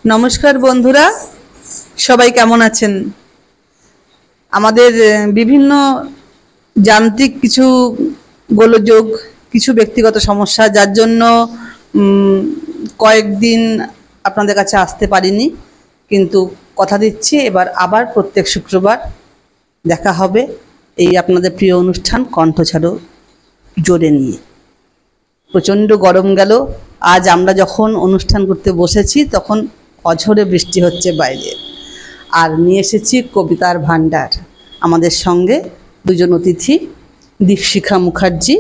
नमस्कार बंधुरा सबाई केमन आছেন आमादेर विभिन्न যান্ত্রিক কিছু গোলযোগ কিছু ব্যক্তিগত সমস্যা যার জন্য কয়েকদিন আপনাদের কাছে আসতে পারিনি কিন্তু কথা দিচ্ছি এবার আবার প্রত্যেক শুক্রবার দেখা হবে এই আপনাদের প্রিয় অনুষ্ঠান কণ্ঠছাড়ো জোরে নিয়ে প্রচন্ড গরম গেল আজ আমরা যখন অনুষ্ঠান করতে বসেছি তখন অঝরে বৃষ্টি হচ্ছে বাইরে আর নিয়ে এসেছি কবিতার ভান্ডার আমাদের সঙ্গে দুজন অতিথি দীপশিখা মুখার্জি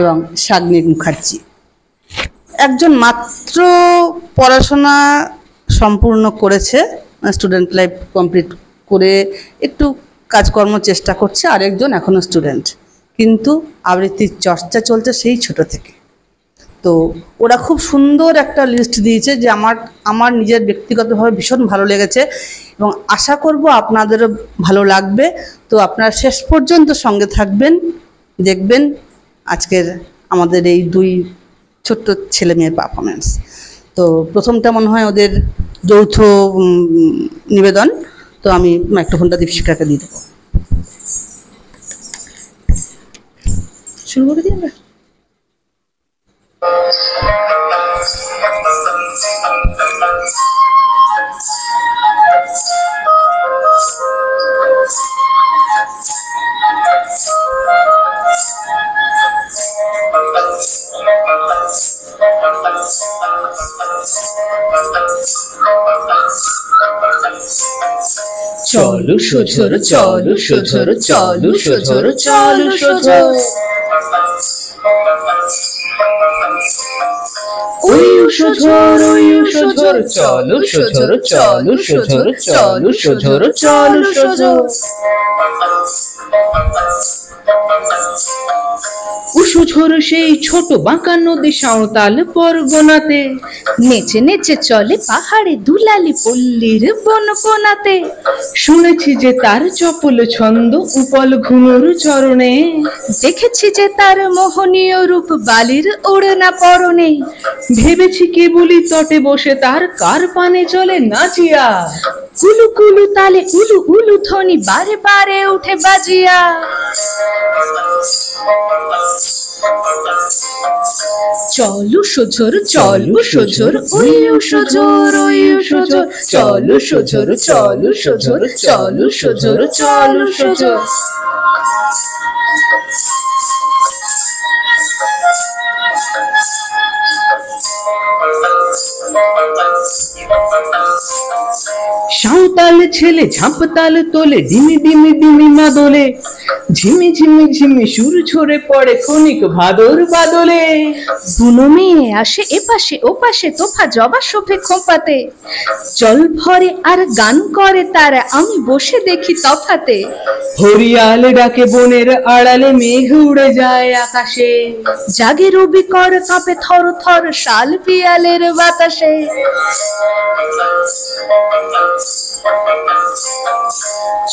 এবং সাগ্নিক মুখার্জি একজন মাত্র পড়াশোনা সম্পূর্ণ করেছে স্টুডেন্ট লাইফ কমপ্লিট করে একটু কাজকর্ম চেষ্টা করছে আর একজন এখনো স্টুডেন্ট কিন্তু আবৃত্তির চর্চা চলছে সেই ছোট থেকে তো ওরা খুব সুন্দর একটা লিস্ট দিয়েছে যে আমার নিজের ব্যক্তিগতভাবে ভীষণ ভালো লেগেছে এবং আশা করব আপনাদেরও ভালো লাগবে তো আপনারা শেষ পর্যন্ত সঙ্গে থাকবেন দেখবেন আজকের আমাদের এই দুই ছোট্ট ছেলে মেয়ের পারফরমেন্স তো প্রথমটা মনে হয় ওদের যৌথ নিবেদন তো আমি মাইক্রোফোনটা দীপশিখাকে দিয়ে দেবো শুরু করে দিই আমরা চলো সোঝর চলো সোঝর চলো সোঝর চলো সোঝর ওই সোঝর চলো সোঝর চলো সোঝর চলো সোঝর চলো সোঝর উষোঝর সেই ছোট বাঁকা নদী সাঁওতাল পরগনাতে নেচে নেচে চলে পাহাড়ে দুলালি পল্লীর বন কোনাতে শুনেছি যে তার চপল ছন্দ উপল ঘুঙুর চরণে দেখেছি যে তার মোহনীয় রূপ বালির ওড়না পরনে ভেবেছি কেবলই তটে বসে তার কার পানে চলে নাচিয়া কুলু কুলু তালে উলু উলু ধ্বনি বারে বারে উঠে বাজিয়া চলো সোঝর চলো সোঝর ওই সোঝর ওই সোঝর চলো সোঝর চলো সোঝর চলো সোঝর চলো সোঝর সাঁওতাল ছেলে ঝাঁপতাল তোলে ডিমি ডিমি ডিমি মাদলে ঝিমি ঝিমি ঝিমি সুর ঝরে পড়ে ক্ষণিক ভাদর বাদলে বুনো মেয়ে আসে এপাশে ওপাশে তোফা জবা শোভে খোঁপাতে জল ভরে আর গান করে তারা আমি বসে দেখি তফাতে হরিয়াল ডাকে বনের আড়ালে মেঘ উড়ে যায় আকাশে জাগে রবি কর কাঁপে থর থর শাল পিয়ালের বাতাসে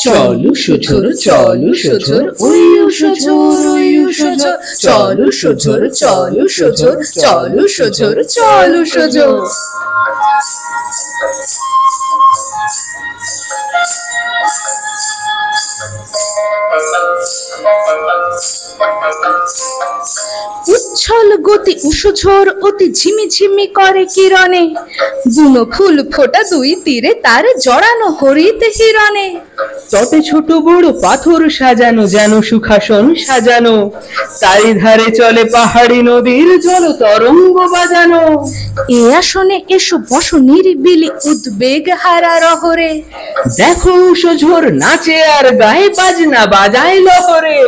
চলো সোঝর চলো সোঝর ওই সোঝর ওই সোঝর চলো সোঝর চলো সোঝর চলো সোঝর চলো সোঝর উচ্ছল গতি উষোঝর অতি ঝিমি ঝিমি করে কিরণে বুনো ফুল ফোটা দুই তীরে তার জড়ানো হরিতে হিরণে তটে ছোট বড় পাথর সাজানো যেন সুখাসন সাজানো তারি ধারে চলে পাহাড়ি নদীর জল তরঙ্গ বাজানো এ আসনে এসো বসো নিরিবিলি উদ্বেগ হারা রহরে দেখো সোঝর নাচে আর গায়ে বাজনা বাজায় লহরে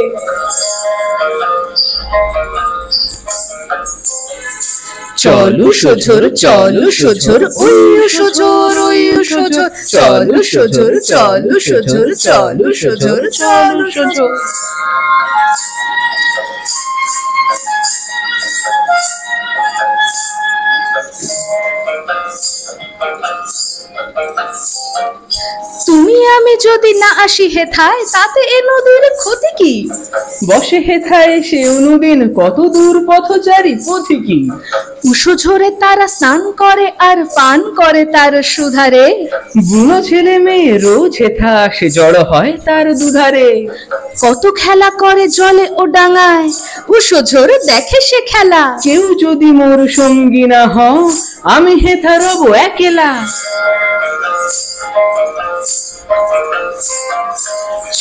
চলো সোঝর চলো সোঝর ওই সোঝর ওই সোঝর চলো সোঝর চলো সোঝর চলো সোঝর চলো সোঝর তুমি আমি যদি না আসি হেথায়, তাতে এ নদীর ক্ষতি কি? বসে হেথায় সে অনুদিন কত দূর পথচারী পথিকী। উষো ঝরে তারা স্নান করে আর পান করে তার সুধারে। বুড়ো ছেলে মেয়ে রোজ হেথা আসে জড়ো হয় তার দুধারে। কত খেলা করে জলে ও ডাঙায়, উষো ঝরে দেখে সে খেলা। কেউ যদি মোর সঙ্গী না হ, আমি হেথা রব একেলা।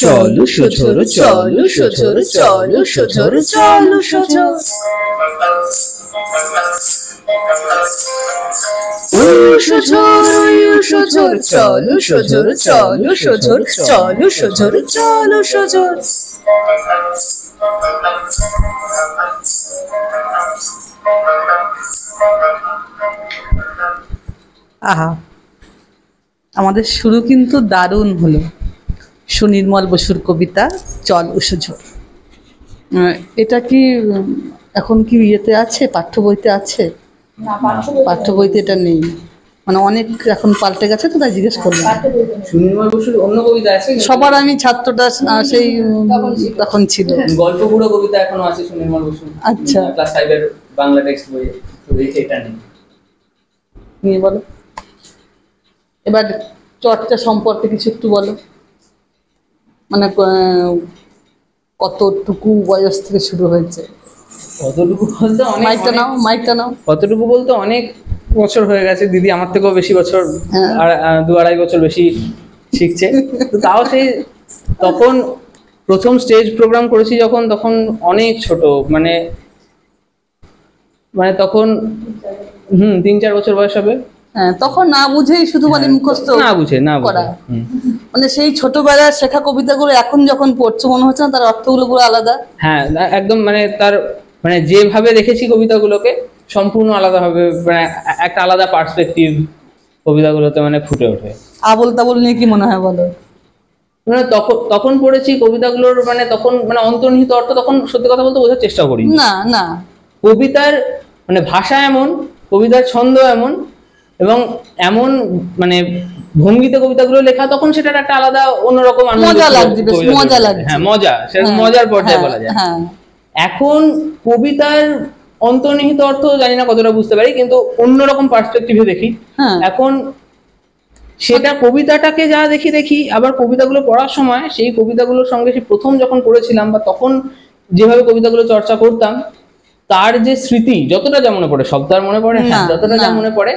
চলো সুঝোর চলো সুঝোর চলো সুঝোর চলো সুঝোর। ওই উষো ঝোর, ওই উষো ঝোর, চলো সোজোর, চলো সোজোর, চলো সোজোর, চলো সোজোর। আহা, আমাদের শুরু কিন্তু দারুণ হলো। সুনির্মল বসুর কবিতা চল উষোঝোর। এটা কি এখন কি ইয়েতে আছে, পাঠ্য বইতে আছে? পাঠ্য বইতে এটা নেই, মানে অনেক এখন পাল্টে গেছে তো, তাই জিজ্ঞেস করলাম। সুনির্মল বসুর অন্য কবিতা আছে? সবার আমি ছাত্রটা সেই তখন ছিল। গল্পগুলো কবিতা এখনো আছে সুনির্মল বসুর। আচ্ছা। ক্লাস 5 এর বাংলা টেক্সট বইয়ে, তো এটা নেই। নিয়ে বলো, এবার চর্চা সম্পর্কে কিছু একটু বলো। মানে কতটুকু বয়স থেকে শুরু হয়েছে? কতটুকু বলতে অনেক, মাইকটা নাও, মাইকটা নাও। কতটুকু বলতে অনেক বছর হয়ে গেছে। দিদি আমার থেকেও বেশি বছর, হ্যাঁ। আর 2-2.5 বছর বেশি শিখছে। তো তাও সেই তখন প্রথম স্টেজ প্রোগ্রাম করেছি যখন, তখন অনেক ছোট, মানে মানে তখন 3-4 বছর বয়স হবে। হ্যাঁ, তখন না বুঝেই শুধু মানে মুখস্থ না বুঝে করা। হুম। মানে সেই ছোটবেলার শেখা কবিতাগুলো এখন যখন পড়ছো মনে হচ্ছে না তার অর্থগুলো পুরো আলাদা? হ্যাঁ, একদম, মানে তার মানে যেভাবে দেখেছি কবিতাগুলোকে সম্পূর্ণ আলাদা হবে, মানে একটা আলাদা পার্সপেক্টিভ কবিতাগুলোতে মানে ফুটে ওঠে। আবোল তাবোল নিয়ে কি মনে হয় বলো? মানে তখন পড়েছি কবিতাগুলোর, মানে তখন মানে অন্তর্নিহিত অর্থ তখন সত্যি কথা বলতে বোঝার চেষ্টা করি না না, কবিতার মানে ভাষা এমন, কবিতার ছন্দ এমন, এবং এমন মানে ভঙ্গিতে কবিতাগুলো লেখা, তখন সেটার একটা আলাদা অন্যরকম আনন্দ মজা ছিল লাগছে, বেশ কবিতাগুলো। মজা লাগছে। হ্যাঁ, মজা, সেটা হ্যাঁ, মজার পর্যায়ে হ্যাঁ, বলা যায়। হ্যাঁ। এখন কবিতার অন্তর্নিহিত অর্থ জানি না কতটা বুঝতে পারি, কিন্তু অন্যরকম পার্সপেক্টিভে দেখি। হ্যাঁ। এখন সেটা কবিতাটাকে যা দেখি, আবার কবিতাগুলো পড়ার সময় সেই কবিতাগুলোর সঙ্গে সে প্রথম যখন পড়েছিলাম বা তখন যেভাবে কবিতাগুলো চর্চা করতাম, তার যে স্মৃতি যতটা যা মনে পড়ে, সব তো আর মনে পড়ে না, না, যতটা যা না। মনে পড়ে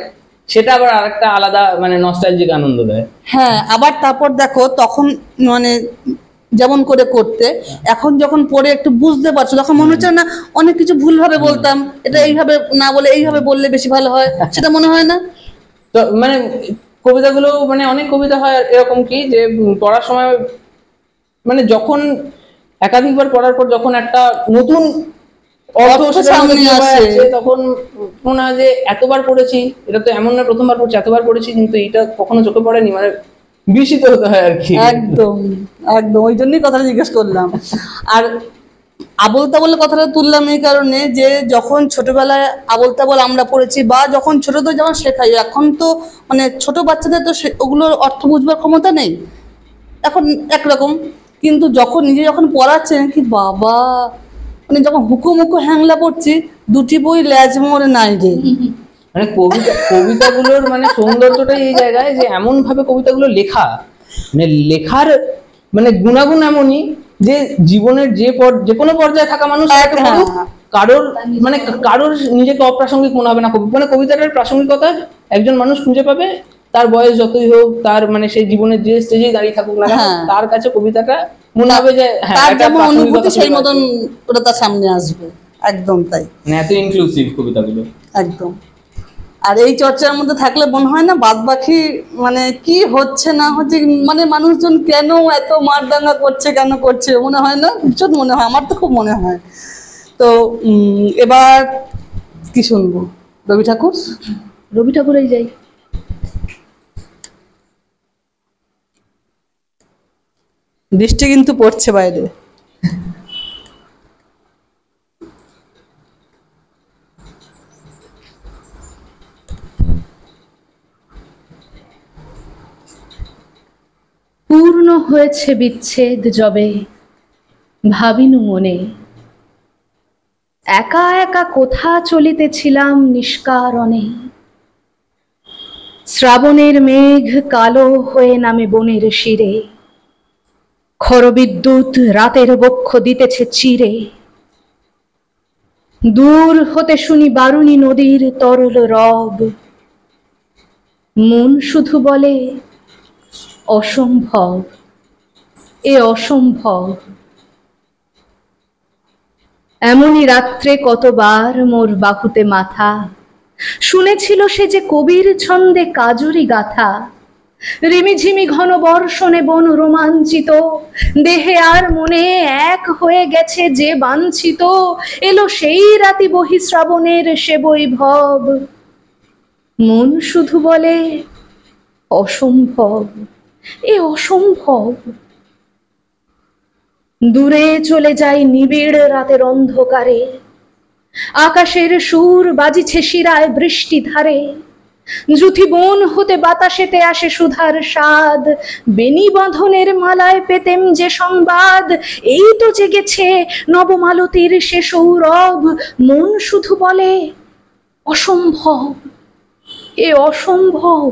সেটা আবার আরেকটা আলাদা মানে নস্টালজিক আনন্দ দেয়। হ্যাঁ, আবার তারপর দেখো তখন মানে যেমন করে করতে, এখন যখন পড়ে একটু বুঝতে পারছো, তখন মনে হচ্ছে না অনেক কিছু ভুলভাবে বলতাম, এটা এইভাবে না বলে এইভাবে বললে বেশি ভালো হয়, সেটা মনে হয় না? তো মানে কবিতাগুলো মানে অনেক কবিতা হয় এরকম কি যে পড়ার সময় মানে যখন একাধিকবার পড়ার পর যখন একটা নতুন অর্থ অর্থ সেটার মধ্যে সামনে ঢোকা আসে। যাচ্ছে, তখন মনে হয় যে এতবার পড়েছি, এটা তো এমন না প্রথমবার পড়ছি, এতবার পড়েছি কিন্তু এটা কখনো চোখে পড়েনি, মানে বিস্মিত হতে হয় আর কি। একদম একদম, ওই জন্যই কথাটা জিজ্ঞেস করলাম। আর আবোল তাবোলের কথাটা তুললাম এই কারণে যে যখন ছোটবেলায় আবোল তাবোল আমরা পড়েছি, বা যখন ছোটদের যেমন শেখাই, এখন তো মানে ছোট বাচ্চাদের তো ওগুলোর অর্থ বুঝবার ক্ষমতা নেই, এখন একরকম। কিন্তু যখন নিজে যখন পড়াচ্ছেন, কি বাবা, মানে যখন হুকো হ্যাংলা পড়ছি, দুটি বই ল্যাজ মোড়ে নাই রে। মানে কবিতাগুলোর মানে সৌন্দর্যটাই এই জায়গায় যে এমন ভাবে কবিতাগুলো লেখা, মানে লেখার মানে গুণাগুণ এমনই যে জীবনের যে কোনো পর্যায়ে থাকা মানুষ তাকে পড়ুক, কারোর নিজেকে অপ্রাসঙ্গিক মনে হবে না। মানে কবিতাটার প্রাসঙ্গিকতা একজন মানুষ খুঁজে পাবে, তার বয়স যতই হোক, তার মানে সেই জীবনের যে স্টেজেই দাঁড়িয়ে থাকুক না কেন, তার কাছে কবিতাটা মনে হবে যে তার যেমন অনুভূতি সেই মতন ওটা তার সামনে আসবে। একদম তাই, মানে এত ইনক্লুসিভ কবিতাগুলো। একদম। আর এই চর্চার মধ্যে থাকলে মনে হয় না বাদ বাকি মানে কি হচ্ছে না হচ্ছে, মানে মানুষজন কেন এত মারদাঙ্গা করছে, কেন করছে, মনে হয় না? ভীষণ মনে হয়, আমার তো খুব মনে হয়। তো এবার কি শুনবো? রবি ঠাকুর? রবি ঠাকুরেই যাই। বৃষ্টি কিন্তু পড়ছে বাইরে। পূর্ণ হয়েছে বিচ্ছেদ যবে, ভাবিনু মনে একা একা কোথা চলিতেছিলাম নিষ্কারণে। শ্রাবণের মেঘ কালো হয়ে নামে বনের শিরে, খরবিদ্যুৎ রাতের বক্ষ দিতেছে চিরে। দূর হতে শুনি বারুণী নদীর তরল রব, মন শুধু বলে অসম্ভব, এ অসম্ভব। এমনই রাত্রে কতবার মোর বাহুতে মাথা, শুনেছিল সে যে কবির ছন্দে কাজুরি গাথা। রিমিঝিমি ঘন বর্ষণে বন রোমাঞ্চিত, দেহে আর মনে এক হয়ে গেছে যে বাঞ্ছিত। এলো সেই রাতি বহি শ্রাবণের সে বৈভব, মন শুধু বলে অসম্ভব, এ অসম্ভব। দূরে চলে যাই নিবিড় রাতের অন্ধকারে, আকাশের সুর বাজিছে শিরায় বৃষ্টি ধারে। জুথি বন হতে বাতাসেতে আসে সুধার স্বাদ, বেনি বাঁধনের মালায় পেতেম যে সংবাদ। এই তো জেগেছে নবমালতীর সে সৌরভ, মন শুধু বলে অসম্ভব, এ অসম্ভব।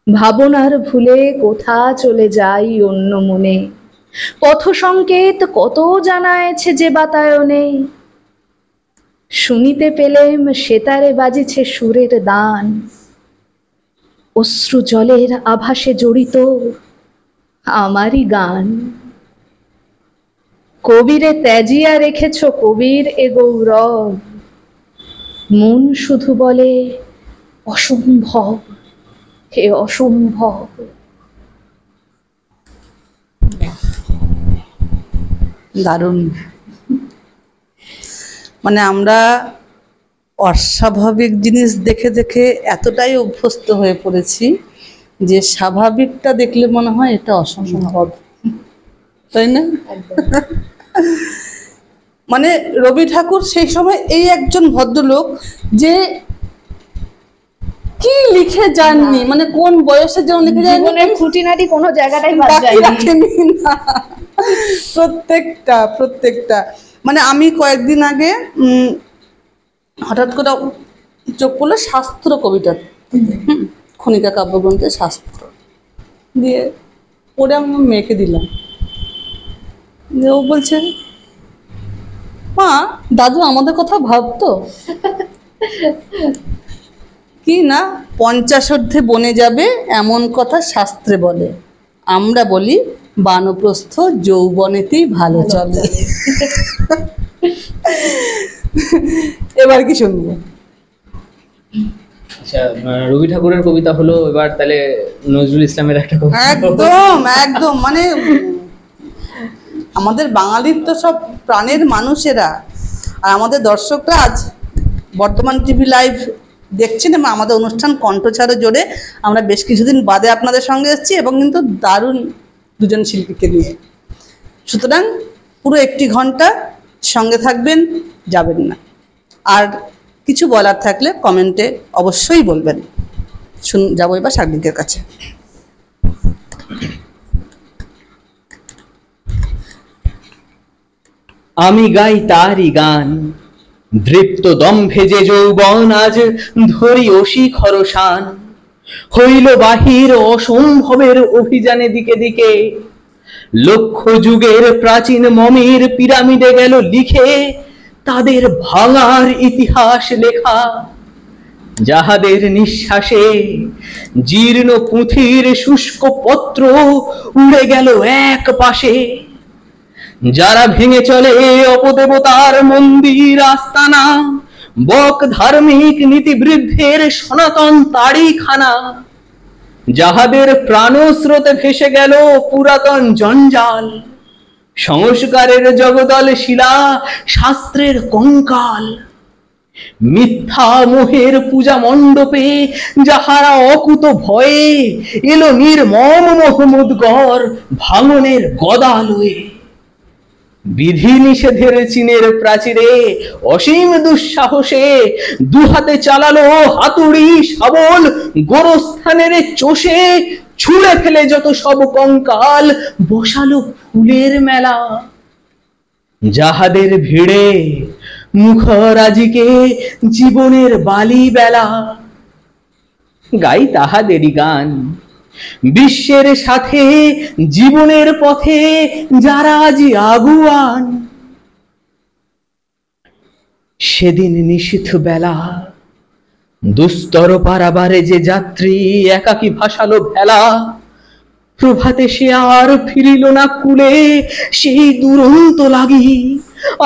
ভাবনার ভুলে কোথা চলে যাই অন্য মনে, পথ সংকেত কত জানায়েছে যে বাতায়নে। শুনিতে পেলেম সেতারে বাজিছে সুরের দান, অশ্রু জলের আভাসে জড়িত আমারই গান। কবিরে ত্যাজিয়া রেখেছ কবির এ গৌরব, মন শুধু বলে অসম্ভব, হে অসম্ভব। দারুণ। মানে আমরা অস্বাভাবিক জিনিস দেখে দেখে এতটাই অভ্যস্ত হয়ে পড়েছি যে স্বাভাবিকটা দেখলে মনে হয় এটা অসম্ভব, তাই না? মানে রবি ঠাকুর সেই সময় এই একজন ভদ্রলোক যে কি লিখে যাননি, মানে কোন বয়সে যেন লিখে যাননি, জীবনের খুঁটিনাটি কোনো জায়গাটাই বাদ বাকি যায়নি। রাখেনি না। প্রত্যেকটা মানে আমি কয়েকদিন আগে হঠাৎ করে চোখ পড়লো শাস্ত্র কবিতা, খনিকা কাব্যগ্রন্থের শাস্ত্র দিয়ে পড়ে আমি আমার মেয়েকে দিলাম, যে ও বলছে মা দাদু আমাদের কথা ভাবতো কি না, 50 বনে যাবে এমন কথা শাস্ত্রে বলে, আমরা বলি বানপ্রস্থ যৌবনেতেই ভালো চলে। এবার কি শুনবো? আচ্ছা, রবি ঠাকুরের কবিতা হলো, এবার তাহলে নজরুল ইসলামের একটা কবিতা। একদম মানে আমাদের বাঙালির তো সব প্রাণের মানুষেরা, আর আমাদের দর্শকরা আজ বর্তমান টিভি লাইভ দেখছেন এবং আমাদের অনুষ্ঠান কণ্ঠছাড়ো জোরে আমরা বেশ কিছুদিন বাদে আপনাদের সঙ্গে এসেছি এবং কিন্তু দারুণ দুজন শিল্পীকে নিয়ে। সুতরাং পুরো 1 ঘন্টা সঙ্গে থাকবেন, যাবেন না। আর কিছু বলার থাকলে কমেন্টে অবশ্যই বলবেন। যাবো এবার সাগরিকের কাছে। আমি গাই তারই গান, দৃপ্ত দম্ভে যে যৌবন আজ ধরি অসি খরসান। হইল বাহির অসম্ভবের অভিযানে দিকে দিকে, লক্ষ যুগের প্রাচীন মমির পিরামিডে গেল লিখে তাদের ভাঙার ইতিহাস লেখা। যাহাদের নিঃশ্বাসে জীর্ণ পুঁথির শুষ্ক পত্র উড়ে গেল এক পাশে, যারা ভেঙে চলে অপদেবতার মন্দির আস্তানা, বক ধার্মিক নীতিবৃদ্ধের সনাতন তাড়িখানা, যাহাদের প্রাণস্রোতে ভেসে গেল পুরাতন জঞ্জাল, সংস্কারের জগদল শিলা শাস্ত্রের কঙ্কাল, মিথ্যা মোহের পূজা মণ্ডপে যাহারা অকুত ভয়ে এলো নির্মম মোহাম্মদগড় ভাঙনের গদালয়ে। বিধি নিষেধের চীনের প্রাচীরে অসীম দুঃসাহসে দুহাতে চালালো হাতুড়ি শাবল গোরস্থানের চষে, ছুঁড়ে ফেলে যত সব কঙ্কাল, বসালো ফুলের মেলা। যাহাদের ভিড়ে মুখর আজিকে জীবনের বালি বেলা, গাই তাহাদেরই গান, বিশ্বের সাথে জীবনের পথে যারা আজি আগুয়ান। সেদিন নিশীথ বেলা, দুস্তর পারাবারে যে যাত্রী একাকী ভাসালো ভেলা, প্রভাতে সে আর ফিরিল না কুলে, সেই দুরন্ত লাগি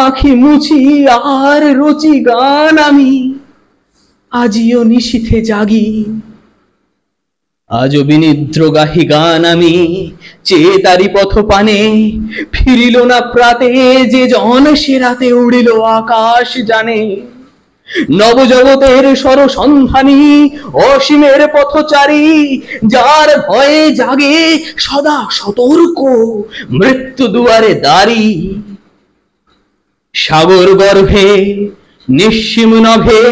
আখি মুছি আর রচি গান আমি, আজিও নিশীথে জাগি। আজও বিনিদ্র গাহি গান আমি, চেয়ে তারি পথ পানে, ফিরিল না প্রাতে যে জন সে রাতে উড়িল আকাশ জানে। নবজগতের সরসন্ধানী অসীমের পথচারী, যার ভয়ে জাগে সদা সতর্ক মৃত্যু দুয়ারে দাঁড়ি। সাগর গর্ভে নিঃসীম নভে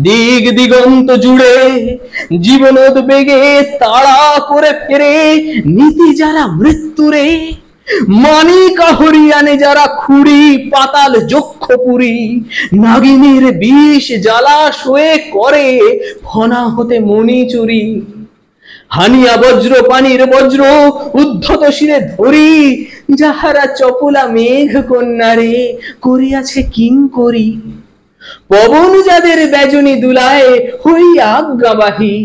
দিগ দিগন্ত জুড়ে জীবনোদ্বেগে তাড়া করে ফেরে নীতি যারা মৃত্যুরে। মানিক হরিয়ানে যারা খুঁড়ি পাতাল যক্ষপুরী, নাগিনীর বিষ জ্বালাশয়ে করে ফনা হতে মণি চুরি। হানিয়া বজ্র পানির বজ্র উদ্ধত শিরে ধরি, যাহারা চপলা মেঘ কন্যারে করিয়াছে কিঙ্করি। পবন যাদের বেজনি দুলায় হই আজ্ঞাবাহী,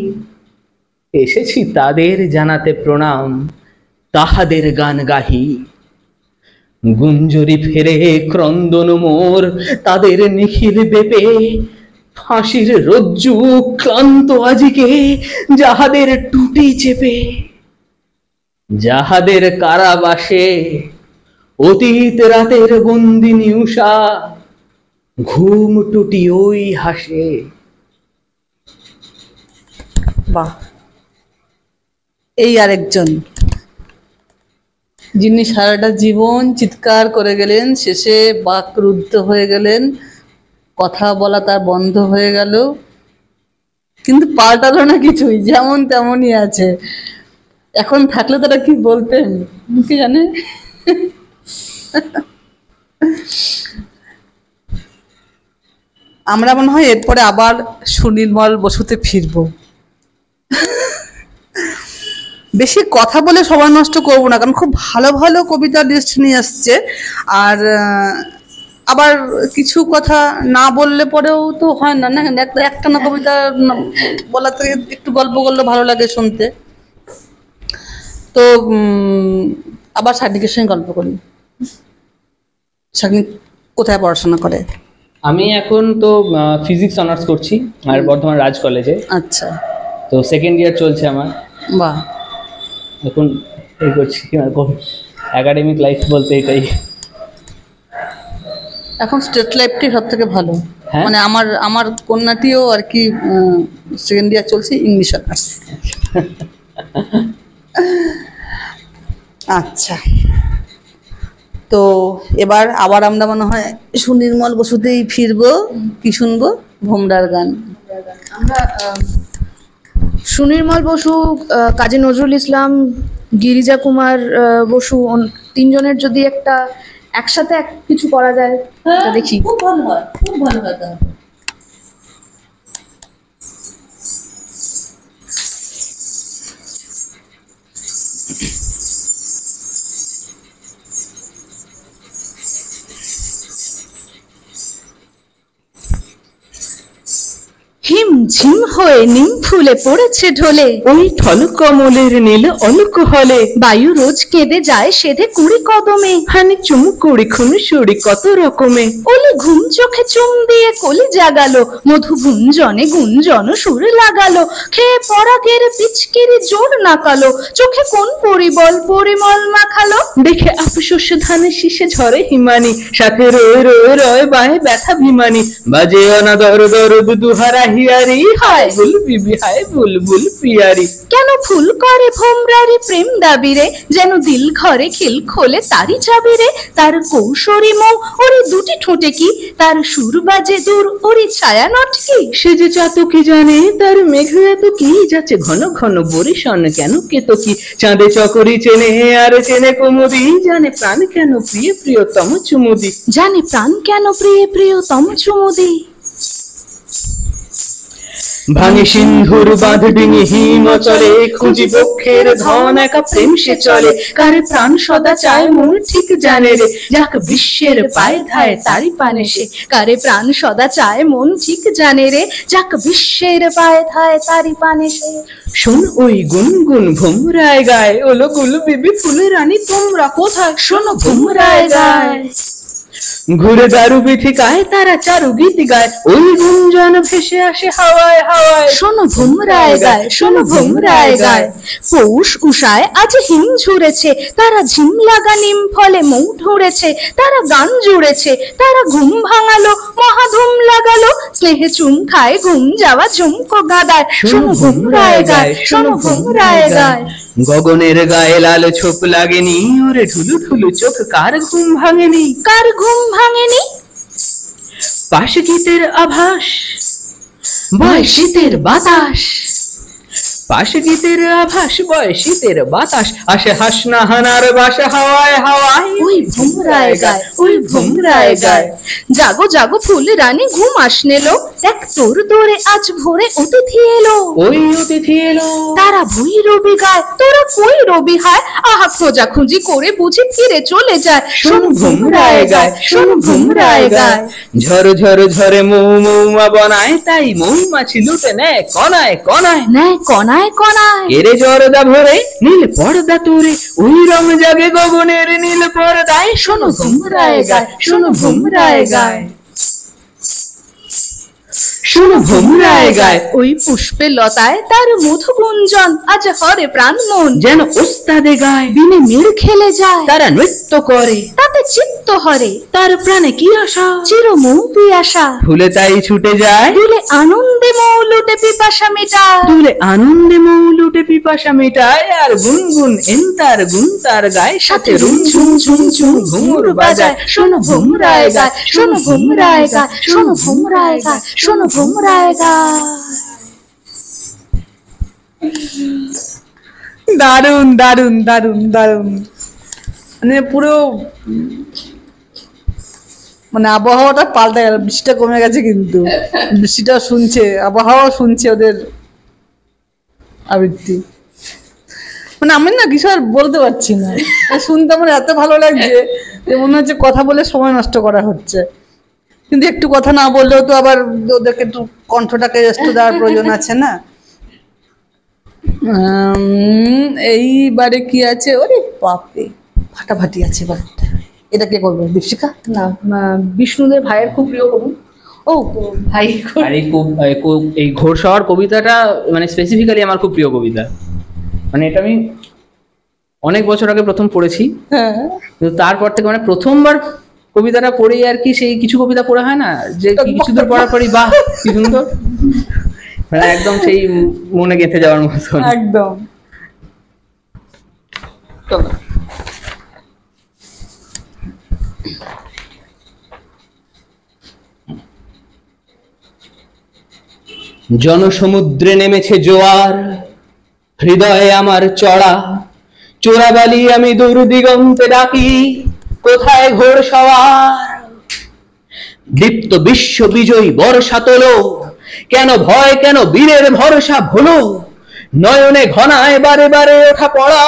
এসেছি তাদের জানাতে প্রণাম, তাহাদের গান গাহি। গুঞ্জরি ফেরে ক্রন্দন মোর তাদের নিখিল বেপে, ফাঁসির রজ্জু ক্লান্ত আজিকে যাহাদের টুটি চেপে। যাহাদের কারাবাসে অতীত রাতের বন্দিনী উষা, ঘুম টুটি ওই হাসে। বাহ, এই আরেকজন যিনি সারাটা জীবন চিৎকার করে গেলেন, শেষে বাকরুদ্ধ হয়ে গেলেন, কথা বলা তার বন্ধ হয়ে গেল, কিন্তু পাল্টালো না কিছুই, যেমন তেমনই আছে। এখন থাকলে তারা কি বলতেন কি জানে। আমরা মনে হয় এরপরে আবার সুনির্মল বসুতে ফিরবো। বেশি কথা বলে সময় নষ্ট করবো না, কারণ খুব ভালো ভালো কবিতার লিস্ট নিয়ে আসছে। আর আবার কিছু কথা না বললে পরেও তো হয় না, না একটা না কবিতা বলা থেকে একটু গল্প করলে ভালো লাগে শুনতে। তো আবার সার্নিকের সঙ্গে গল্প করি। সার্নিক কোথায় পড়াশোনা করে? আমি এখন তো ফিজিক্স অনার্স করছি আর বর্ধমান রাজ কলেজে। আচ্ছা, তো সেকেন্ড ইয়ার চলছে আমার। বাহ, এখন এই করছি একাডেমিক লাইফ বলতে এটাই। এখন স্টেট লাইফটাই সব থেকে ভালো। হ্যাঁ? মানে আমার কন্যাটিও আর কি সেকেন্ড ইয়ার চলছে, ইংলিশ অনার্স। আচ্ছা, তো এবার আবার আমরা মনে হয় সুনির্মল বসুতেই ফিরবো। কি শুনবো? ভোমরার গান। আমরা সুনির্মল বসু, কাজী নজরুল ইসলাম, গিরিজা কুমার বসু তিনজনের যদি একটা একসাথে কিছু করা যায় তা দেখি। খুব ভালো হয়, খুব ভালো হয়। তাহলে হিমঝিম হয়ে নিম ফুলে পড়েছে ঢলে, ওই ঠল কমলের নীল অলক হলে, বায়ু রোজ কেঁদে যায় সেধে কুড়ি কদমে, হানি চুমু কুড়ি খুন সুড়ি কত রকমে, ওলি ঘুম চোখে চুম দিয়ে কলি জাগালো, মধু গুঞ্জনে গুঞ্জন সুর লাগালো, খেয়ে পরাগের পিচকিরি জোর নাকালো, চোখে কোন পরিমল মাখালো, দেখে আফসোস ধানে শীষে ঝরে হিমানি, সাথে রয়ে রয়ে রয় বাহে ব্যথা ভিমানি, বাজে অনাদর দরদ দুহারা হিয়ারি, পিয়ারি, হায় বুলবুল হায় বুলবুল পিয়ারি। কেন ফুল করে ভোমরারি প্রেম দাবি রে, যেন দিল ঘরে খিল খোলে তারি চাবি রে। তার কৌশরী মৌ ওরে দুটি ঠোঁটে কি, তার সুর বাজে দূর ওরে ছায়া নটকি। সে যে চাতকি জানে তার মেঘ এত কি, যাচ্ছে ঘন ঘন বরিশান কেন কেতকি। চাঁদে চকরি চেনে আর চেনে কুমুদি, জানে প্রাণ কেন প্রিয় প্রিয়তম চুমুদি। জানে প্রাণ কেন প্রিয় প্রিয়তম চুমুদি। ভাঙে সিন্ধুর বাঁধ ডিঙি হিমাচলে, খুঁজি বক্ষের ধন একা প্রেম সে চলে। কার প্রাণ সদা চায় মন ঠিক জানে রে, যাক বিশ্বের পায়ে ধায় তারি পানে সে। কারে প্রাণ সদা চায় মন ঠিক জানে রে, যাক বিশ্বের পায়ে ধায় তারি পানে সে। শোন ওই গুনগুন ভোমরায় গায়, ওলো গুল বিবি ফুলের রানী তোমরা কোথায়। শোনো ভোমরায় গায়, ঘুরে দারু বিথিকায় তারা চারু গীত গায়, ওই গুঞ্জন ভেসে আসে হাওয়ায় হাওয়ায়। শোনো ভোমরায় গায়, শোনো ভোমরায় গায়। পৌষ উষায় আজ হিম ঝুরেছে, তারা ঝিম লাগা নিম ফলে মৌ ঢুরেছে। তারা গান জুড়েছে, তারা ঘুম ভাঙালো মহাধুম লাগালো। স্নেহে চুম খায় ঘুম যাওয়া ঝুমকো গাদায়। শোনো ভোমরায় গায়, শোনো ভোমরায় গায়। গগনের গায়ে লাল ছোপ লাগেনি, ওরে ঢুলু ঢুলু চোখ কার ঘুম ভাঙেনি। কার ঘুম ভাঙেনি? পাশ গীতের আভাস বয় শীতের বাতাস, পাশ গীতের আভাস বয় শীতের বাতাস। আসে হাসনা হানার বাসা হাওয়ায় হাওয়ায়। ওই ভোমরায় গায়, ওই ভোমরায় গায়। জাগো জাগো ফুল রানী ঘুম আসনে লো, দেখ তোর দোরে আজ ভোরে অতিথি এলো। ওই অতিথি এলো তারা ভুই রবি গায়, তোরা কই রবি হায়। আহা খোঁজা খুঁজি করে বুঝি ফিরে চলে যায়। শোন ভোমরায় গায়, শোন ভোমরায় গায়। ঝর ঝর ঝরে মৌ মৌমা বনায়, তাই মৌমাছি লুটে নেয় কনায় কনায়। নেয় কনায় কনায়। এরে জরদা ভরে নীল পর্দা তোরে, ওই রং জাগে গগনের নীল পর্দায়। শোনো ভোমরায় গায়, শোনো ভোমরায় গায়। শোনো ভোমরায় গায়। ওই পুষ্পে লতায় তার মধু গুঞ্জন, আজ হরে প্রাণ মন যেন ওস্তাদে গায়, দিনে মের খেলে যায়। তারা নৃত্য করে তাতে চিত্ত হরে, তার প্রাণে কি আশা। চির মৌ পিয়াসা ফুলে তাই ছুটে যায়, দুলে আনন্দে মৌ লুটে পিপাসা মেটায়। দুলে আনন্দে মৌ লুটে পিপাসা মেটায়। আর গুনগুন এন্তার গুন তার গায়, সাথে রুম ঝুম ঝুম ঝুম ঘুমুর বাজায়। শোনো ভোমরায় গায়, শোনো ভোমরায় গায়, শোনো ভোমরায় গায়, শোনো ভোমরায় গায়। দারুণ দারুণ দারুণ দারুণ, মানে পুরো মানে আবহাওয়াটা পাল্টে গেল। বৃষ্টিটা কমে গেছে, কিন্তু বৃষ্টিটা শুনছে, আবহাওয়া শুনছে ওদের আবৃত্তি। মানে আমি না কিছু আর বলতে পারছি না, শুনতে আমার এত ভালো লাগছে যে মনে হচ্ছে কথা বলে সময় নষ্ট করা হচ্ছে। কিন্তু একটু কথা না বললেও তো আবার ওদেরকে একটু কণ্ঠটাকে রেস্ট দেওয়ার প্রয়োজন আছে না। এইবারে কি আছে? ওরে বাপরে, ফাটাফাটি আছে বারটা। এটা কে করবে? দীপশিখা? না, বিষ্ণুদের ভাইয়ের খুব প্রিয় কবি। ও ভাই আর এই ঘোড়সওয়ার কবিতাটা মানে স্পেসিফিক্যালি আমার খুব প্রিয় কবিতা। মানে এটা আমি অনেক বছর আগে প্রথম পড়েছি, হ্যাঁ, কিন্তু তারপর থেকে মানে প্রথমবার কবিতাটা পড়েই আর কি, সেই কিছু কবিতা পড়া হয় না যে কিছু দূর পড়ার পরই বাহ কি সুন্দর, মানে একদম সেই মনে গেঁথে যাওয়ার মতন একদম। চলো। জনসমুদ্রে নেমেছে জোয়ার, হৃদয়ে আমার চড়া চোরাবালি আমি দূর দিগন্তে ডাকি, কোথায় ঘোড়সওয়ার? দীপ্ত বিশ্ব বিজয়ী বর্ষা তোলো, কেন ভয় কেন বীরের ভরসা ভুলো, নয়নে ঘনায় বারে বারে ওঠা পড়া,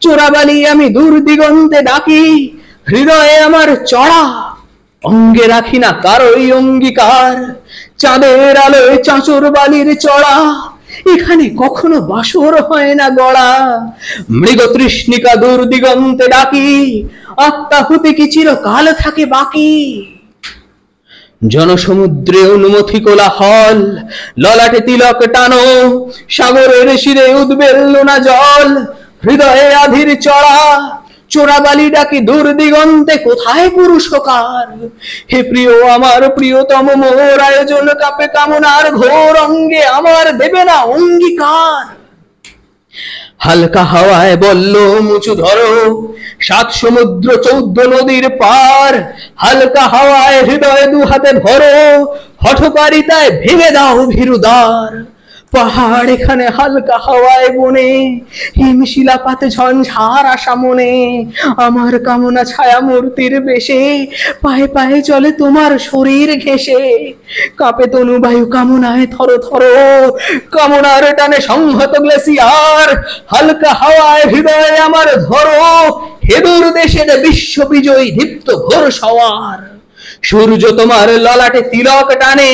চোরাবালি আমি দূর দিগন্তে ডাকি, হৃদয়ে আমার চড়া অঙ্গে রাখি না কারোই অঙ্গীকার, চাঁদের আলোয় চাঁচর বালির চড়া, এখানে কখনো বাসর হয় না গড়া, মৃগ তৃষ্ণিকা দূর দিগন্তে ডাকি, আত্মাহুতি কি চিরকাল থাকে বাকি। জনসমুদ্রে অনুমতি কোলাহল, ললাটে তিলক টানো, সাগরের শিরে উদ্বেল্ল না জল, হৃদয়ে আধির চড়া, চোরাবালি ডাকি দূর দিগন্তে কোথায় পুরুষকার। হে প্রিয় আমার প্রিয়তম মোর আয়োজন কাপে কামনার ঘোর অঙ্গে আমার দেবে না অঙ্গীকার। হালকা হাওয়ায় বলল মুচু ধরো 7 সমুদ্র 14 নদীর পার। হালকা হাওয়ায় হৃদয় 2 হাতে ভরো, হঠকারিতায় ভেঙে দাও ভীরুদ্বার। পাহাড় এখানে হালকা হাওয়ায় বনে, হিমশিলাপাতে ঝঞ্ঝার আশা মনে। আমার কামনা ছায়া মূর্তির বেশে, পায়ে পায়ে চলে তোমার শরীর ঘেঁষে। কাঁপে তনু বায়ু কামনায় থর থর, কামনার টানে সংহত গ্লেসিয়ার। হালকা হাওয়ায় হৃদয়ে আমার ধরো, হেদুর দেশের বিশ্ব বিজয়ী দীপ্ত ঘোর সওয়ার। সূর্য তোমার ললাটে তিলক টানে,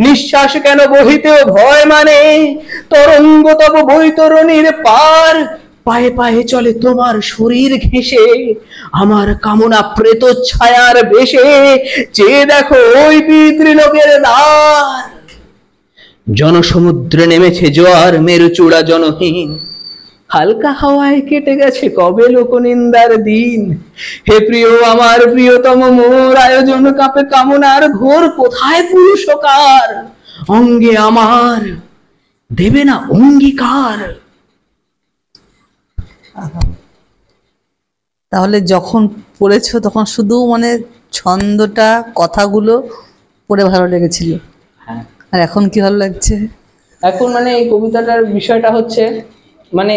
নিঃশ্বাস কেন বহিতেও ভয় মানে। তরঙ্গ তব বৈতরণীর পার, পায়ে পায়ে চলে তোমার শরীর ঘেঁষে। আমার কামনা প্রেত ছায়ার বেশে, চেয়ে দেখো ওই পিতৃলোকের দ্বার। জনসমুদ্রে নেমেছে জোয়ার, মেরুচূড়া জনহীন। হালকা হাওয়ায় কেটে গেছে কবে লোকনিন্দার দিন। হে প্রিয় আমার প্রিয়তম মোর আয়োজন কাপে কামনার ঘোর কোথায় পুরুষকার। অঙ্গে আমার দেবে না অঙ্গীকার। তাহলে যখন পড়েছো তখন শুধু মানে ছন্দটা কথাগুলো পড়ে ভালো লেগেছিল, হ্যাঁ, আর এখন কি ভালো লাগছে? এখন মানে এই কবিতাটার বিষয়টা হচ্ছে মানে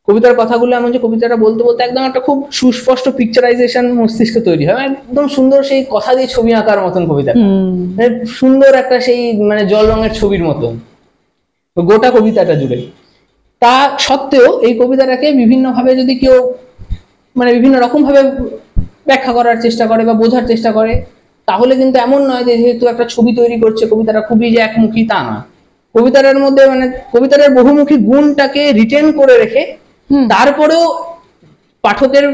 কবিতার কথাগুলো এমন যে কবিতাটা বলতে বলতে একদম একটা খুব সুস্পষ্ট পিকচারাইজেশন মস্তিষ্কে তৈরি হয়, একদম সুন্দর সেই কথা দিয়ে ছবি আঁকার মতন কবিতা, মানে সুন্দর একটা সেই মানে জল রঙের ছবির মতন গোটা কবিতাটা জুড়ে। তা সত্ত্বেও এই কবিতাটাকে বিভিন্নভাবে যদি কেউ মানে বিভিন্ন রকম ভাবে ব্যাখ্যা করার চেষ্টা করে বা বোঝার চেষ্টা করে, তাহলে কিন্তু এমন নয় যে যেহেতু একটা ছবি তৈরি করছে কবিতাটা খুবই যে একমুখী তা না। কবিতাটার মধ্যে মানে কবিতাটার বহুমুখী গুণটাকে রিটেন করে রেখে তারপরেও পাঠকের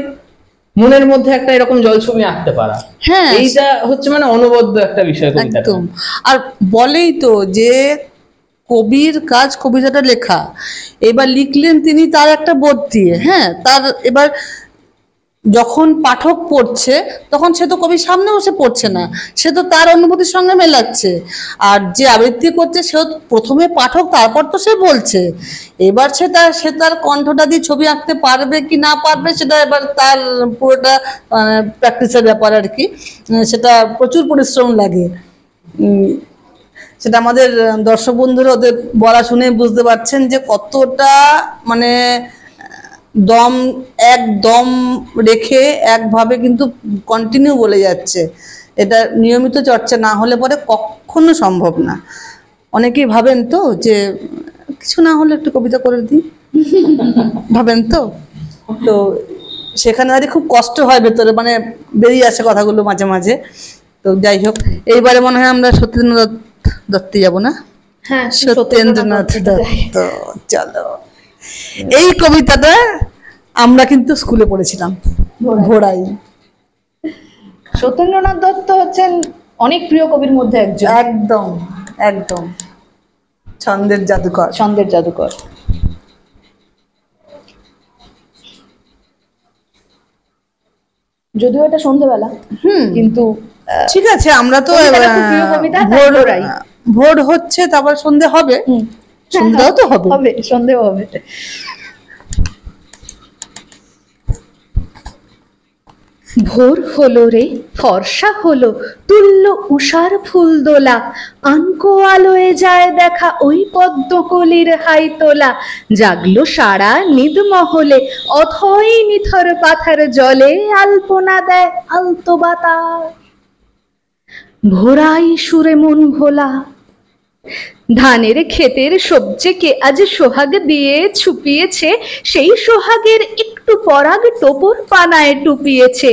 মনের মধ্যে একটা এরকম জলছবি আঁকতে পারা, হ্যাঁ, এইটা হচ্ছে মানে অনবদ্য একটা বিষয় কবিতাটা। একদম। আর বলেই তো যে কবির কাজ কবিতাটা লেখা, এবার লিখলেন তিনি তার একটা বোধ দিয়ে, হ্যাঁ, তার এবার যখন পাঠক পড়ছে তখন সে তো কবির সামনে বসে পড়ছে না, সে তো তার অনুভূতির সঙ্গে মেলাচ্ছে। আর যে আবৃত্তি করছে সে প্রথমে পাঠক, তারপর তো সে বলছে। এবার সে তার কণ্ঠটা দিয়ে ছবি আঁকতে পারবে কি না পারবে সেটা এবার তার পুরোটা প্র্যাকটিসের ব্যাপার আর কি। সেটা প্রচুর পরিশ্রম লাগে। সেটা আমাদের দর্শক বন্ধুরা ওদের বলা শুনে বুঝতে পারছেন যে কতটা মানে একদম রেখে একভাবে কিন্তু কন্টিনিউ বলে যাচ্ছে। এটা নিয়মিত চর্চা না হলে পরে কখনো সম্ভব না। অনেকেই ভাবেন তো যে কিছু না হলে একটু কবিতা করে দিই, ভাবেন তো তো সেখানে আর খুব কষ্ট হয় ভেতরে, মানে বেরিয়ে আসে কথাগুলো মাঝে মাঝে। তো যাই হোক, এইবারে মনে হয় আমরা সত্যেন্দ্রনাথ দত্তে যাব না? হ্যাঁ, সত্যেন্দ্রনাথ দত্ত, চলো। এই কবিতাটা আমরা কিন্তু স্কুলে পড়েছিলাম, ঘোড়াই। সত্যেন্দ্রনাথ দত্ত হচ্ছেন অনেক প্রিয় কবির মধ্যে একজন, একদম একদম ছন্দের জাদুকর। ছন্দের জাদুকর। যদিও এটা সন্ধ্যেবেলা, কিন্তু ঠিক আছে, আমরা তো কবিতাটা খুব প্রিয় কবিতা, তাই ঘোড়াই। ভোর হচ্ছে, তারপর সন্ধে হবে, সন্ধ্যাও তো হবে, সন্ধ্যেও হবে। ভোর হলো রে, ফর্সা হলো, তুল্য উষার ফুল দোলা, আনকো আলোয় যায় দেখা ওই পদ্মকলির হাই তোলা। জাগলো সারা নিদ মহলে, অথই নিথর পাথার জলে, আলপনা দেয় আলতো বাতাস, ভোরাই সুরে মন ভোলা। ধানের ক্ষেতের সবজেকে আজ সোহাগ দিয়ে ছুপিয়েছে, সেই সোহাগের একটু পরাগ টোপর পানায় টুপিয়েছে।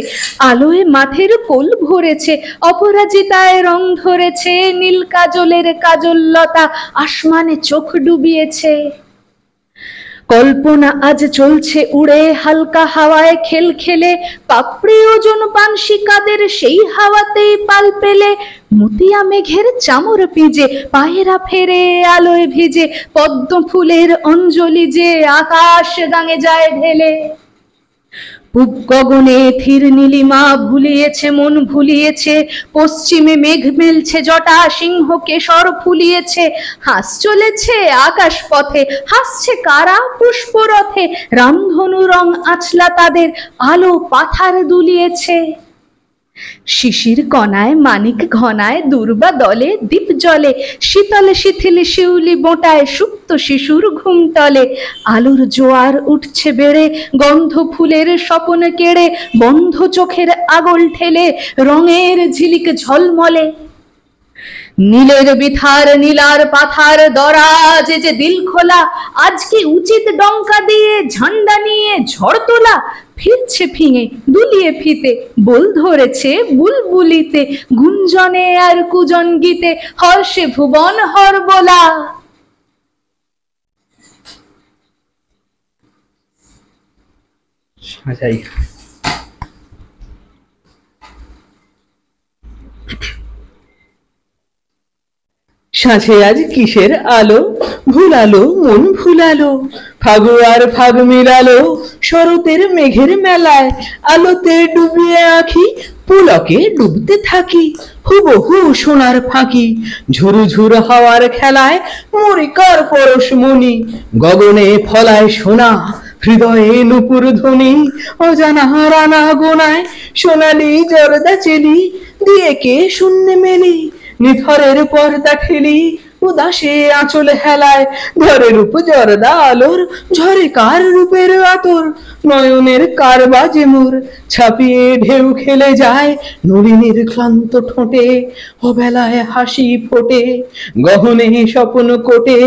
আলোয় মাঠের কোল ভরেছে, অপরাজিতায় রং ধরেছে, নীল কাজলের কাজললতা আসমানে চোখ ডুবিয়েছে। কল্পনা আজ চলছে উড়ে হালকা হাওয়ায় খেলখেলে, পাপড়ি ওজন পানসিকাদের সেই হাওয়াতেই পাল পেলে। মতিয়া মেঘের চামর পিজে, পায়রা ফেরে আলোয় ভিজে, পদ্ম ফুলের অঞ্জলি যে আকাশ গাঙে যায় ঢেলে। পূব গগনে থির নীলিমা ভুলিয়েছে মন ভুলিয়েছে, পশ্চিমে মেঘ মেলছে জটা সিংহ কেশর ফুলিয়েছে, হাস চলেছে আকাশ পথে, হাসছে কারা পুষ্পরথে, রামধনু রং আছলা তাদের, আলো পাথার দুলিয়েছে। শিশির কণায় মানিক ঘনায় দুর্বা দলে দীপ জলে, শীতলে শিথিলে শিউলি বোঁটায় সুপ্ত শিশুর ঘুমটলে, আলোর জোয়ার উঠছে বেড়ে গন্ধ ফুলের স্বপন কেড়ে, বন্ধ চোখের আগল ঠেলে রঙের ঝিলিক ঝলমলে। নীলের বিথার নীলার পাথার দরাজ যে দিল খোলা, আজকে উচিত ডঙ্কা দিয়ে ঝান্ডা নিয়ে ঝড় তোলা, ফিরছে ফিঙে দুলিয়ে ফিতে বল ধরেছে বুলবুলিতে, গুঞ্জনে আর কুজন গীতে হর্ষে ভুবন হরবোলা। সাজাই। সাঁঝে আজ কিসের আলো, ভুলালো মন ভুলালো, ফাগুয়ার ফাগ মিলালো শরতের মেঘের মেলায়, আলোতে ডুবিয়ে আঁখি পুলকে ডুবতে থাকি, হুবহু সোনার ফাঁকি ঝুরু ঝুরু হাওয়ার খেলায়, মরিকার পরশমণি গগনে ফলায় সোনা, হৃদয়ে নুপুর ধ্বনি অজানা রানা গোনায়, সোনালি জর্দা চেলি দিয়ে কে শূন্যে মেলি, নিথরের পর্দা ঠেলি উদাসে আঁচল হেলায়, ধরে রূপ জর্দা আলোর ঝরে কার রূপের আতর, নয়নের কার বাজে মোর ছাপিয়ে ঢেউ খেলে যায়, নলিনীর ক্লান্ত ঠোঁটে অবেলায় হাসি ফোটে, গহনে স্বপ্ন কোটে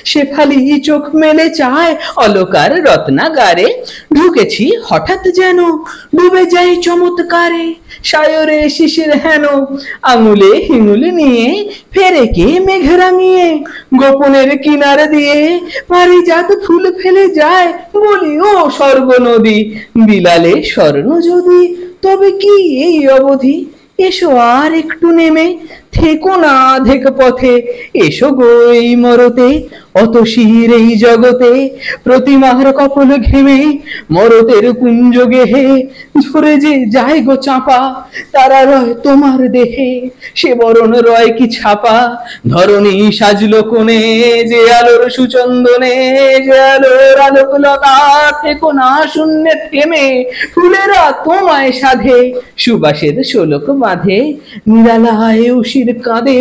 শেফালি চোখ মেলে চায়, অলকার রত্নাগারে ঢুকেছি হঠাৎ যেন ডুবে যাই চমৎকারে, সায়রে শিশির হেন আঙুলে হিঙুল নিয়ে ফেরে কে মেঘ রাঙিয়ে, গোপনের কিনারে দিয়ে পারিজাত ফুল ফেলে যায়, বলি ও স্বর্গ নদী বিলালে স্বর্ণ যদি, তবে কি এই অবধি, এসো আর একটু নেমে থেকো না অধেক পথে, এসো গো এই মরতে অতশির এই জগতে, প্রতিমার কপল ঘেমে মরতের কুঞ্জ গেহে, ঝরে যে যায় গো চাপা তারা রয় তোমার দেহে, সে বরণ রয় কি ছাপা ধরণী সাজলো কোণে, যে আলোর সুচন্দনে যে আলোর আলোকলতা, থেকো না শূন্যে থেমে ফুলেরা তোমায় সাধে, সুবাসের শোলক বাঁধে নিরালায় উশির কাঁদে,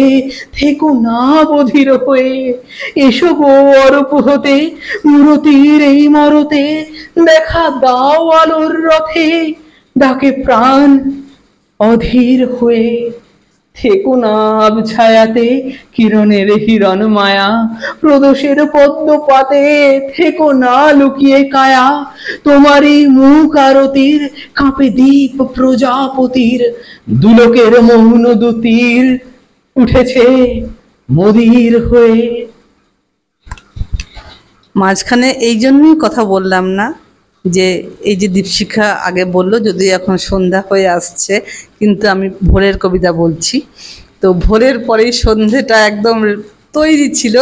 থেকো না বধির হয়ে, এসো গো অরূপ হতে মূরতির এই মরতে, দেখা দাও আলোর রথে ডাকে প্রাণ অধীর হয়ে, থেকো না ছায়াতে কিরণের হিরণ মায়া, প্রদোষের পদ্ম পাতে থেকো না লুকিয়ে কায়া, তোমারই মুখ আরতির কাঁপে দীপ প্রজাপতির, দুলোকের মৌন দুতির উঠেছে মদির হয়ে। মাঝখানে এই জন্যই কথা বললাম না যে এই যে দীপশিখা আগে বললো, যদি এখন সন্ধ্যা হয়ে আসছে, কিন্তু আমি ভোরের কবিতা বলছি। তো ভোরের পরেই সন্ধেটা একদম তৈরি ছিল।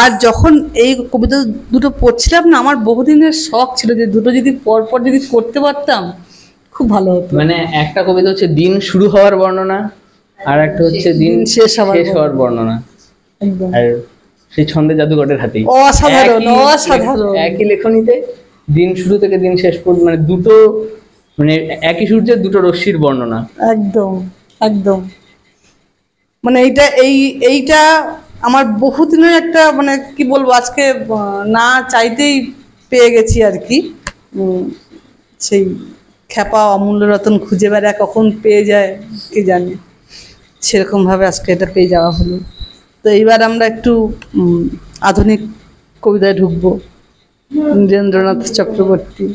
আর যখন এই কবিতা দুটো পড়ছিলাম না, আমার বহুদিনের শখ ছিল যে দুটো যদি পরপর যদি করতে পারতাম খুব ভালো হতো। মানে একটা কবিতা হচ্ছে দিন শুরু হওয়ার বর্ণনা, আর একটা হচ্ছে দিন শেষ হওয়ার বর্ণনা, একদম আর সেই ছন্দে জাদুঘরের হাতেই অসাধারণ অসাধারণ। একই লেখনীতে দিন শুরু থেকে দিন শেষ পর্যন্ত, মানে দুটো, মানে একই সূর্যের দুটো রশ্মির বর্ণনা। একদম একদম, মানে এইটা আমার বহুদিনের একটা, মানে কি বলবো, আজকে না চাইতেই পেয়ে গেছি আর কি। সেই খ্যাপা অমূল্য রতন খুঁজে বেড়ায়, কখন পেয়ে যায় কে জানে, সেরকমভাবে আজকে এটা পেয়ে যাওয়া হলো। তো এইবার আমরা একটু আধুনিক কবিতায় ঢুকবো। নীরেন্দ্রনাথ চক্রবর্তী।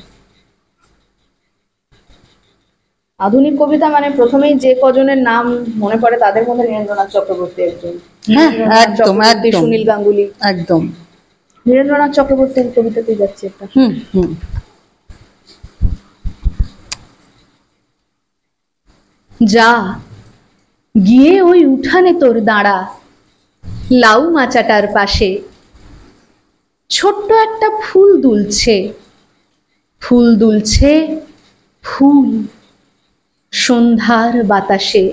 আধুনিক কবিতা মানে প্রথমেই যে কজনের নাম মনে পড়ে তাদের মধ্যে নীরেন্দ্রনাথ চক্রবর্তী একজন। হ্যাঁ একদম একদম, সুনীল গাঙ্গুলি একদম। নীরেন্দ্রনাথ চক্রবর্তীর কবিতাতেই যাচ্ছে একটা। যা গিয়ে ওই উঠানে তোর দাঁড়া, লাউ মাচাটার পাশে ছোট্ট একটা ফুল দুলছে, ফুল দুলছে ফুল সন্ধ্যার বাতাসে।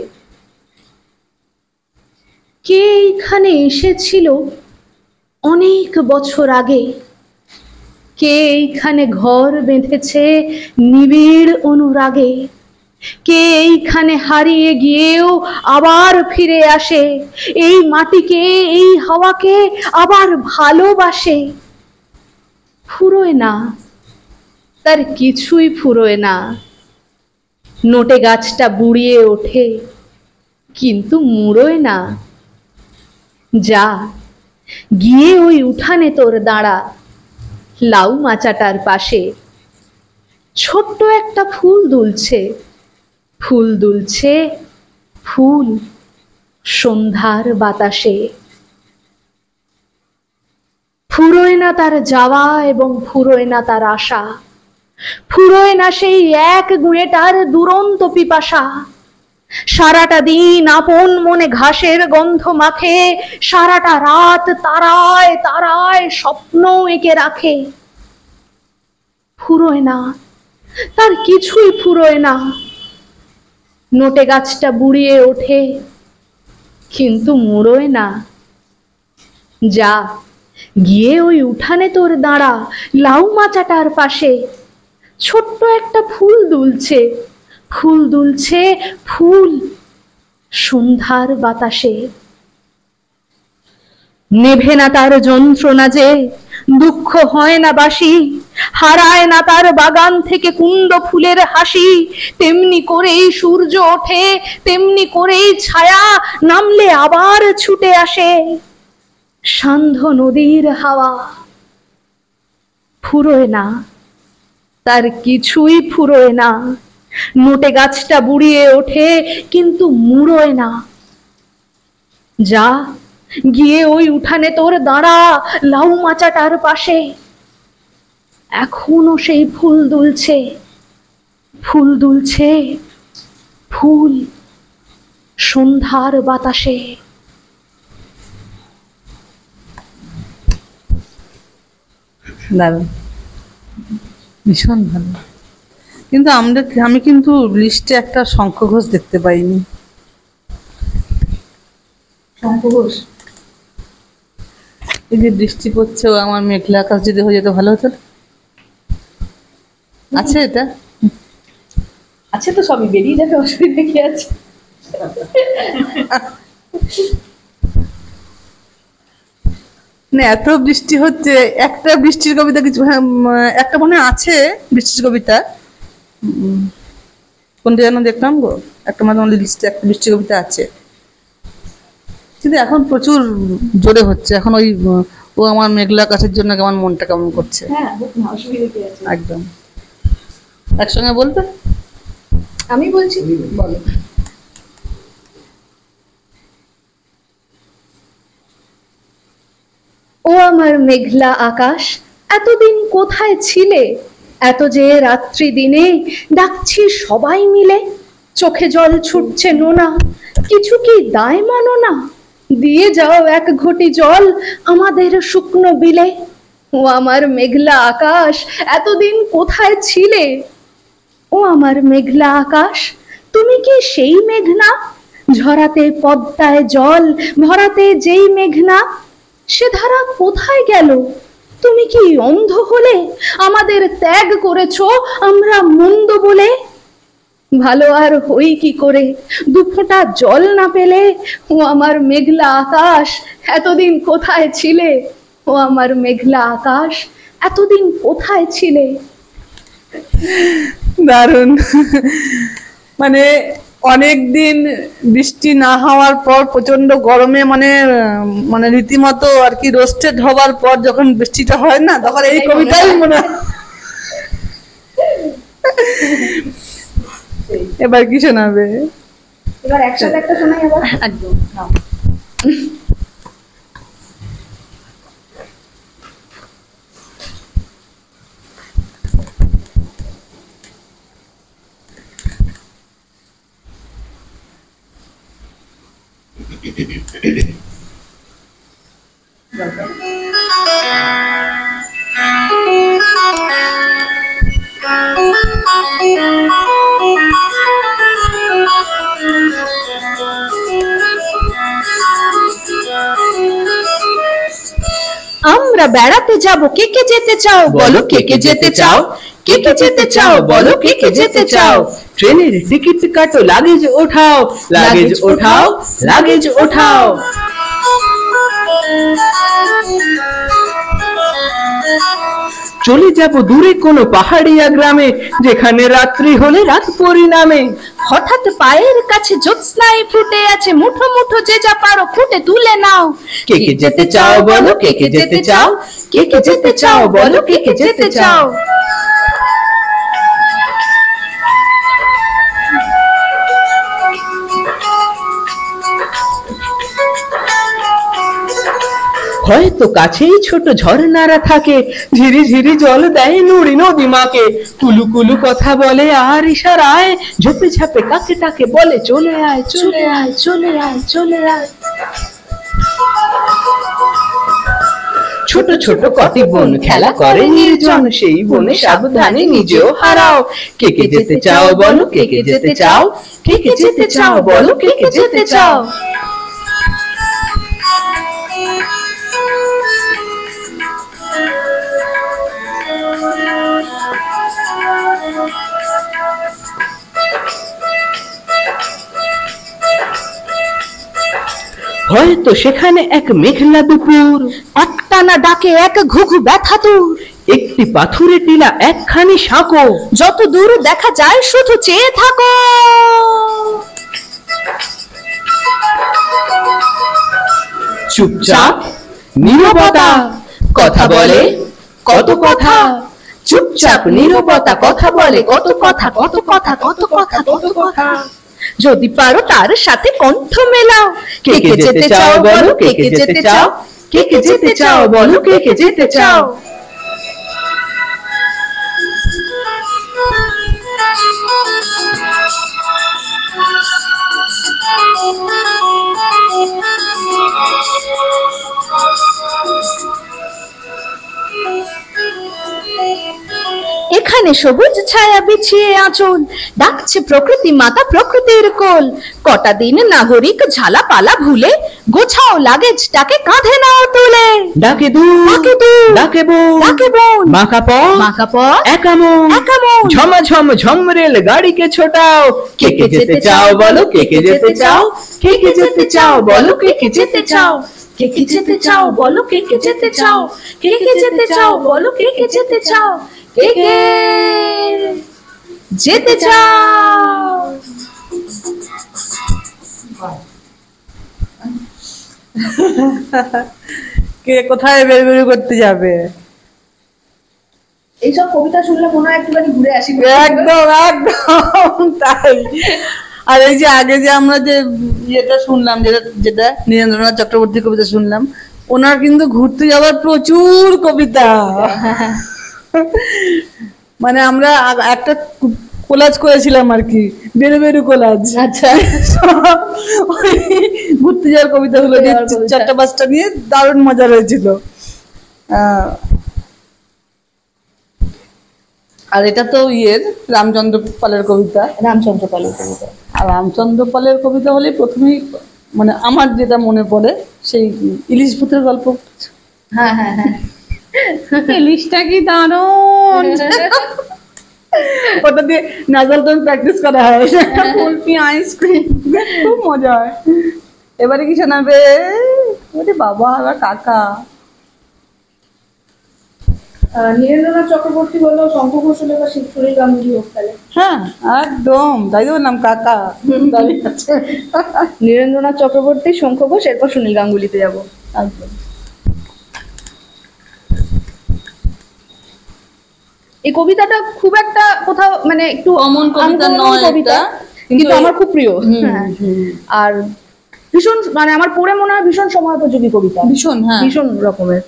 কে এইখানে এসেছিল অনেক বছর আগে? কে এইখানে ঘর বেঁধেছে নিবিড় অনুরাগে? কে এইখানে হারিয়ে গিয়েও আবার ফিরে আসে, এই মাটিকে এই হাওয়াকে আবার ভালোবাসে? ফুরোয় না, তার কিছুই ফুরোয় না। নোটে গাছটা বুড়িয়ে ওঠে কিন্তু মুড়োয় না। যা গিয়ে ওই উঠানে তোর দাঁড়া, লাউ মাচাটার পাশে। ছোট্ট একটা ফুল দুলছে, ফুল দুলছে, ফুল সন্ধ্যার বাতাসে। ফুরোয় না তার যাওয়া এবং ফুরোয় না তার আশা, ফুরোয় না সেই এক গুঁয়েটার দুরন্ত পিপাসা। সারাটা দিন আপন মনে ঘাসের গন্ধ মাখে, সারাটা রাত তারায় তারায় স্বপ্ন এঁকে রাখে। ফুরোয় না, তার কিছুই ফুরোয় না। নোটে গাছটা বুড়িয়ে ওঠে কিন্তু মুড়োয় না। যা গিয়ে ওই উঠানে তোর দাঁড়া, লাউ মাচাটার পাশে। ছোট্ট একটা ফুল দুলছে, ফুল দুলছে, ফুল সন্ধ্যার বাতাসে। নেভে না তার যন্ত্রণা যে, দুঃখ হয় না বাসি, হারায় না তার বাগান থেকে কুন্দ ফুলের হাসি। তেমনি করেই সূর্য ওঠে, তেমনি করেই ছায়া নামলে আবার ছুটে আসে সান্ধ্য নদীর হাওয়া। ফুরোয় না, তার কিছুই ফুরোয় না। নোটে গাছটা বুড়িয়ে ওঠে কিন্তু মুড়োয় না। যা গিয়ে ওই উঠানে তোর দাঁড়া, লাউ মাচাটার পাশে। এখনো সেই ফুল দুলছে, ফুল দুলছে, ফুল সন্ধ্যার বাতাসে। দারুণ, ভীষণ ভালো। কিন্তু আমি কিন্তু লিস্টে একটা শঙ্খ ঘোষ দেখতে পাইনি। শঙ্খ ঘোষ? এই যে বৃষ্টি পড়ছে, ও আমার মেঘলা আকাশ যদি হয়ে যেত ভালো হতো না? আছে এটা? আছে তো, সবই বেরিয়ে যাবে, অসুবিধা কি আছে? না, এত বৃষ্টি হচ্ছে, একটা বৃষ্টির কবিতা কিছু, হ্যাঁ, একটা মনে হয় আছে বৃষ্টির কবিতা। কোনটা যেন দেখলাম গো, একটা মাঝে মধ্যে লিস্টে একটা বৃষ্টির কবিতা আছে, কিন্তু এখন প্রচুর জোরে হচ্ছে। এখন ওই ও আমার মেঘলা আকাশের জন্য কেমন মনটা কেমন করছে। হ্যাঁ, অসুবিধা কি আছে? একদম একসঙ্গে বলবে। আমি বলছি, বলো। ও আমার মেঘলা আকাশ, এতদিন কোথায় ছিলে? এত যে রাত্রি দিনে ডাকছি সবাই মিলে। চোখে জল ছুটছে নোনা, কিছু কি দায় মানো না? দিয়ে যাও এক ঘটি জল আমাদের শুকনো বিলে। ও আমার মেঘলা আকাশ, এতদিন কোথায় ছিলে? ও আমার মেঘলা আকাশ, তুমি কি সেই মেঘনা? ঝরাতে পদ্মায় জল ভরাতে যেই মেঘনা, সে ধারা কোথায় গেল? তুমি কি অন্ধ হলে? আমাদের ত্যাগ করেছো আমরা মন্দ বলে। ভালো আর হই কি করে দু ফোঁটা জল না পেলে? ও আমার মেঘলা আকাশ, এতদিন কোথায় ছিলে? ও আমার মেঘলা আকাশ, এতদিন কোথায় ছিলে? দারুণ। মানে অনেক দিন বৃষ্টি না হওয়ার পর প্রচন্ড গরমে, মানে মানে রীতিমতো আর কি রোস্টেড হওয়ার পর যখন বৃষ্টিটা হয় না, তখন এই কবিতাই মনে হয়। এবার কি শোনাবে? এবার একসাথে একটা শোনাই আবার। একদম। Thank you. আমরা বেড়াতে যাব, কে কে যেতে চাও বলো, কে কে যেতে চাও, কে কে যেতে চাও বলো, কে কে যেতে চাও। ট্রেনের টিকিট কাটো, লাগেজ ওঠাও, লাগেজ ওঠাও, লাগেজ ওঠাও। চলে যাব দূরে কোনো পাহাড়িয়া গ্রামে, যেখানে রাত্রি হলে রাত পরিণামে। হঠাৎ পায়ের কাছে জ্যোৎস্নায় ফুটে আছে, মুঠো মুঠো যে যা পারো খুঁটে তুলে নাও। কে কে যেতে চাও বলো, কে কে যেতে চাও, কে কে যেতে চাও বলো, কে কে যেতে চাও। হয়তো কাছেই ছোট ঝর্ণারা থাকে, ঝিরি ঝিরি জল দেয় নুড়ি নদীমাকে। কুলু কুলু কথা বলে আর ইশারায়, ঝোপে ঝাপে কাকে টাকে বলে চলে আয়, চলে আয়, চলে আয়, চলে আয়। ছোট ছোট কটি বোন খেলা করে নির্জন, সেই বনে সাবধানে নিজেও হারাও। কে কে যেতে চাও বলো, কে কে যেতে চাও, কে কে যেতে চাও বলো, কে কে যেতে চাও। হয়তো সেখানে এক মেঘলা দুপুর, একটানা ডাকে এক ঘুঘু ব্যথাতুর। একটি পাথুরে টিলা, একখানি সাঁকো, যত দূর দেখা যায় শুধু চেয়ে থাকো। চুপচাপ নীরবতা, কথা বলে কত কথা। চুপচাপ নীরবতা, কথা বলে কত কথা, কত কথা, কত কথা, কত কথা। যদি পারো তার সাথে কণ্ঠ মেলাও। কে কে যেতে চাও বলো, কে কে যেতে চাও, কে কে যেতে চাও বলো, কে কে যেতে চাও। এখানে সবুজ ছায়া বিছিয়ে আঁচল, ডাকছে প্রকৃতি মাতা প্রকৃতির কোল। কটা দিন নাগরিক ঝালা পালা ভুলে, গোছাও লাগেজটাকে কাঁধে নাও তুলে। ডাকে দূর, ডাকে দূর, ডাকে বোন, ডাকে বোন, বাঁকা পথ, বাঁকা পথ, একা মন, একা মন। ঝমঝম ঝম রেল গাড়িকে ছোটাও। কে কে যেতে চাও বলো, কে কে যেতে চাও, কে কে যেতে চাও বলো, কে কে যেতে চাও। কে কে যেতে চাও বলো, কে কে যেতে চাও, কে কে যেতে চাও বলো, কে কে যেতে চাও, কে কে যেতে চাও। কে কোথায় বেরবেরি করতে যাবে? এইসব কবিতা শুনলে মনে হয় একটুখানি ঘুরে আসি। একদম একদম তাই। আর এই যে আগে যে আমরা যে ইয়েটা শুনলাম, যেটা যেটা নীরেন্দ্রনাথ চক্রবর্তীর কবিতা শুনলাম, ওনার কিন্তু ঘুরতে যাওয়ার প্রচুর কবিতা। মানে আমরা একটা কোলাজ করেছিলাম আর কি, বেরু কোলাজ। আচ্ছা, ওই ঘুরতে যাওয়ার কবিতাগুলো যে চারটা পাঁচটা নিয়ে দারুণ মজা হয়েছিল। আর এটা তো ইয়ের রামচন্দ্র পালের কবিতা। রামচন্দ্র পালের কবিতা। আর রামচন্দ্র পালের কবিতা হলে প্রথমেই মানে আমার যেটা মনে পড়ে সেই ইলিশ ভূতের গল্প। হ্যাঁ হ্যাঁ হ্যাঁ, ইলিশটা কি দারুণ! ওটা দিয়ে নাজাল টোন প্র্যাকটিস করা হয়, কুলফি আইসক্রিম, খুব মজা হয়। এবারে কি শোনাবে? ওরে বাবা, এবার কাকা। নীরেন্দ্রনাথ চক্রবর্তী বললো শঙ্খ ঘোষ হলে বা সুনীল গাঙ্গুলি হোক তাহলে। হ্যাঁ একদম তাই তো নাম, কাকা দাঁড়িয়ে আছে। নীরেন্দ্রনাথ চক্রবর্তী, শঙ্খ ঘোষ, এরপর সুনীল গাঙ্গুলিতে যাবো। একদম। এই কবিতাটা খুব একটা কোথাও মানে একটু Common কবিতা uncommon নয় কবিতা, এটা, কিন্তু আমার খুব প্রিয়। হ্যাঁ। আর ভীষণ মানে আমার পড়ে মনে হয় ভীষণ সময়োপযোগী কবিতা, ভীষণ, হ্যাঁ ভীষণ রকমের।